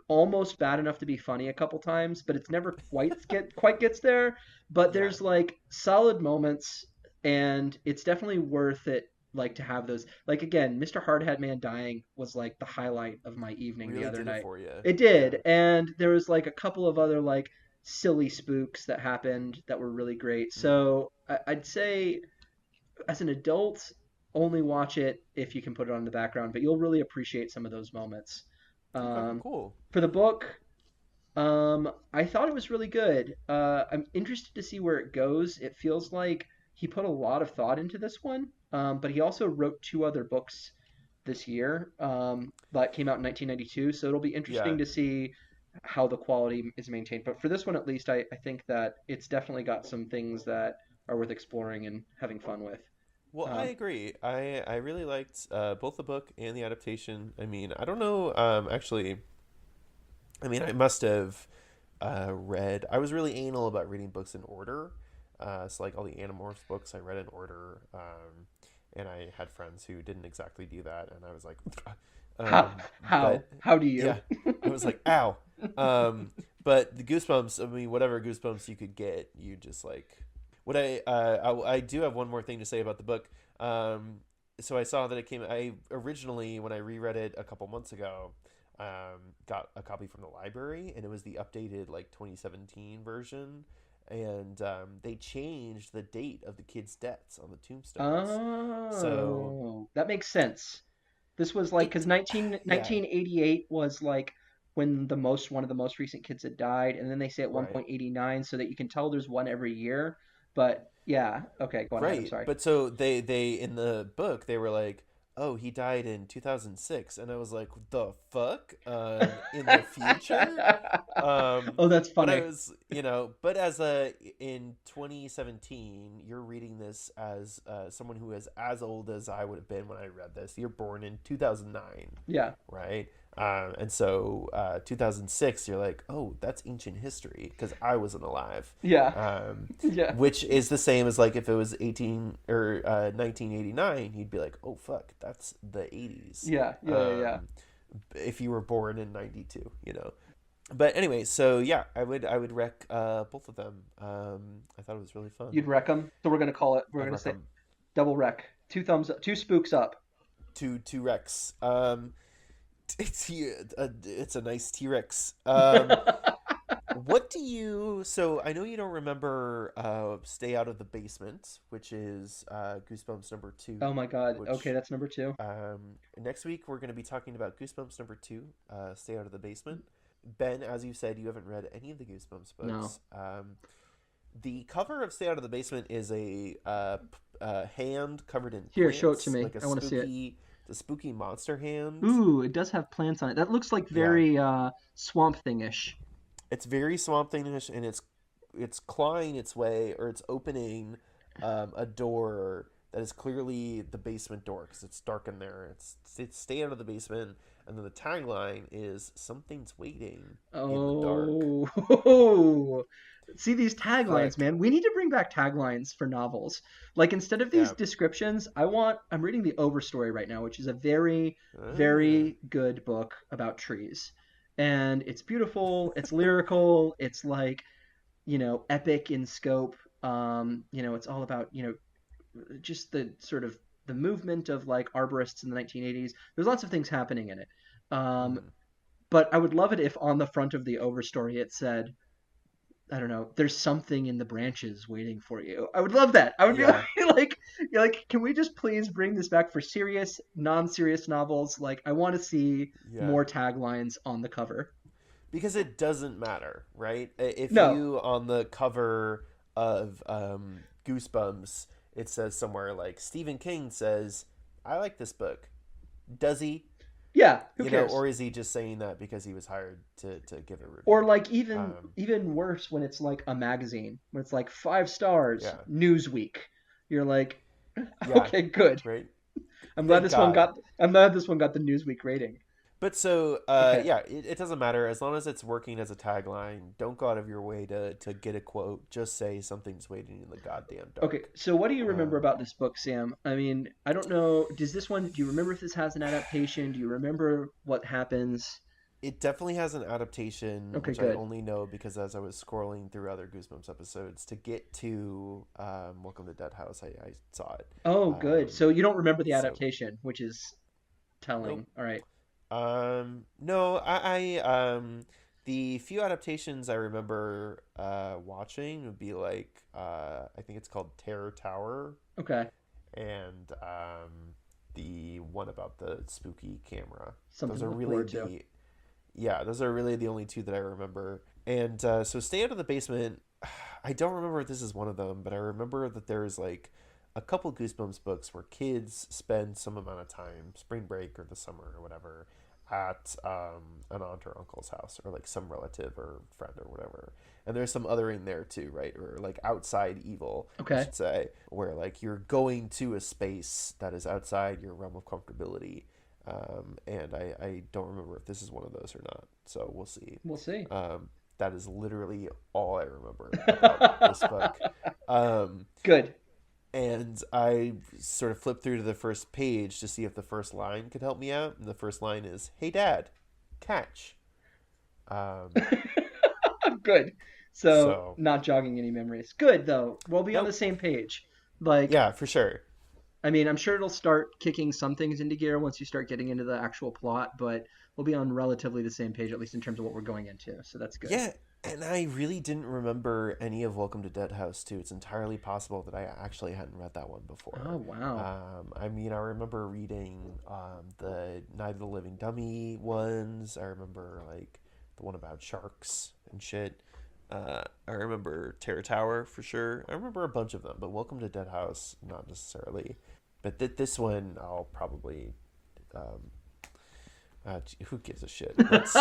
almost bad enough to be funny a couple times, but it's never quite gets there. But Yeah, there's like solid moments, and it's definitely worth it like to have those. Like again, Mr. Hardhat Man dying was like the highlight of my evening the really other did it night. for you. It Yeah. did, and there was like a couple of other like silly spooks that happened that were really great. Mm. So I'd say as an adult, only watch it if you can put it on in the background, but you'll really appreciate some of those moments. Okay, Um, cool. for the book, I thought it was really good. I'm interested to see where it goes. It feels like he put a lot of thought into this one, but he also wrote two other books this year that came out in 1992. So it'll be Yeah. interesting to see how the quality is maintained. But for this one, at least, I think that it's definitely got some things that are worth exploring and having fun with. Well, I Um, agree. I really liked both the book and the adaptation. I mean, I don't know. Actually, I mean, I must have read. I was really anal about reading books in order. So, like all the Animorphs books, I read in order. And I had friends who didn't exactly do that, and I was like, how but how do you? yeah, I was like, ow. But the Goosebumps. I mean, whatever Goosebumps you could get, you just like. What I do have one more thing to say about the book. So I saw that it came. I originally, when I reread it a couple months ago, got a copy from the library, and it was the updated like 2017 version, and they changed the date of the kids' deaths on the tombstones. So Oh, that makes sense. This was like it, because 19, yeah, 1988 was like when one of the most recent kids had died, and then they say at right. 1.89 so that you can tell there's one every year. But yeah, okay, go on ahead. I'm Right, sorry. but so they in the book they were like, "Oh, he died in 2006," and I was like, "The fuck?" In the future, Oh, that's but I funny. was, but as a in 2017, you're reading this as someone who is as old as I would have been when I read this. You're born in 2009, Yeah, right? And so 2006, you're like, oh, that's ancient history because I wasn't alive. yeah, Um, yeah, which is the same as like if it was 18 or 1989, you'd be like, oh, fuck, that's the 80s. yeah, yeah, yeah, yeah. If you were born in 92, you know. But anyway, so yeah, I would rec both of them. I thought it was really fun. You'd wreck them. So we're gonna call it. We're I'd gonna rec say them double wreck. Two thumbs up. Two spooks up. two Rex. It's a nice T Rex. What do you? So I know you don't remember "Stay Out of the Basement," which is Goosebumps number two. Oh my God. Okay, Which that's number two. next week we're going to be talking about Goosebumps number two, "Stay Out of the Basement." Ben, as you said, you haven't read any of the Goosebumps No. books. The cover of "Stay Out of the Basement" is a hand covered in Here, show it to plants, me. like a I want to see it. spooky monster hand. Ooh, it does have plants on it. That looks like Yeah, very Swamp Thing-ish. it's very Swamp Thing-ish, and it's clawing its way, or it's opening a door that is clearly the basement door because it's dark in there. It's stay out of the basement, and then the tagline is something's waiting in the dark. Oh, see these taglines, Frick. man. We need to bring back taglines for novels. Like instead of these Yeah. descriptions, I'm reading the Overstory right now, which is a very, Ah, very good book about trees. And it's beautiful, it's lyrical, it's like, epic in scope. It's all about, just the sort of the movement of like arborists in the 1980s. There's lots of things happening in it. Um, mm, but I would love it if on the front of the overstory it said, I don't know, there's something in the branches waiting for you. I would love that. I would be like, yeah. like, can we just please bring this back for serious, non-serious novels? Like, I want to see Yeah. more taglines on the cover. because it doesn't matter, right? If No. you on the cover of Goosebumps, it says somewhere like Stephen King says, "I like this book." Does he? Yeah, who You know, cares? or is he just saying that because he was hired to give a Or review? like even Um, even worse when it's like a magazine, when it's like 5 stars, yeah, Newsweek. You're like, yeah, okay, good. right. I'm glad Thank this one God. got I'm glad this one got the Newsweek rating. But so, Okay. yeah, it doesn't matter as long as it's working as a tagline. Don't go out of your way to get a quote. Just say something's waiting in the goddamn Okay, dark. so what do you remember Um, about this book, Sam? I mean, I don't know. Do you remember if this has an adaptation? Do you remember what happens? it definitely has an adaptation, Okay, which I good. only know because as I was scrolling through other Goosebumps episodes to get to Welcome to Dead House, I saw it. Oh, good. Um, So you don't remember the so adaptation, which is telling. nope. All right. No, the few adaptations I remember watching would be like I think it's called Terror Tower, Okay. and the one about the spooky camera. Something Those to are look really forward to. the Yeah, those are really the only two that I remember. And so Stay Out of the Basement, I don't remember if this is one of them, but I remember that there's like a couple Goosebumps books where kids spend some amount of time, spring break or the summer or whatever, at an aunt or uncle's house or like some relative or friend or whatever. And there's some other in there too, right? Or like outside evil, I Okay. should say, where like you're going to a space that is outside your realm of comfortability. And I don't remember if this is one of those or not. So we'll see. We'll see. Um, that is literally all I remember about this book. Um, Good. and I sort of flipped through to the first page to see if the first line could help me out. And the first line is, "Hey, Dad, catch." Um, Good. So so, not jogging any memories. Good though. We'll be on the nope. same page. Like, Yeah, for sure. I mean, I'm sure it'll start kicking some things into gear once you start getting into the actual plot, but we'll be on relatively the same page, at least in terms of what we're going into. So that's good. Yeah, and I really didn't remember any of Welcome to Dead House too. It's entirely possible that I actually hadn't read that one Oh, before. wow. I mean, I remember reading the Night of the Living Dummy ones. I remember like the one about sharks and shit. I remember Terror Tower for sure. I remember a bunch of them, but Welcome to Dead House, not necessarily. But this one, I'll probably. Um, who gives a shit? Let's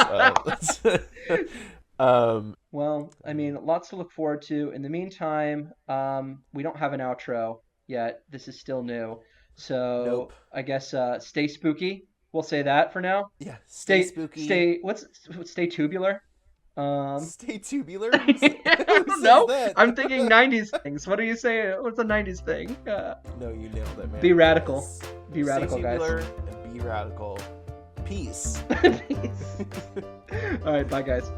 Well, I mean, lots to look forward to. In the meantime, we don't have an outro yet. This is still new. nope. So I guess stay spooky. We'll say that for now. Yeah, stay Stay, spooky. stay. Stay tubular. Stay tubular. I Who don't says know. that? I'm thinking 90s things. What do you say? What's a 90s thing? No, you nailed it, Be man. radical. Be Stay radical, guys. tubular and be radical. Peace. Peace. All right, bye, guys.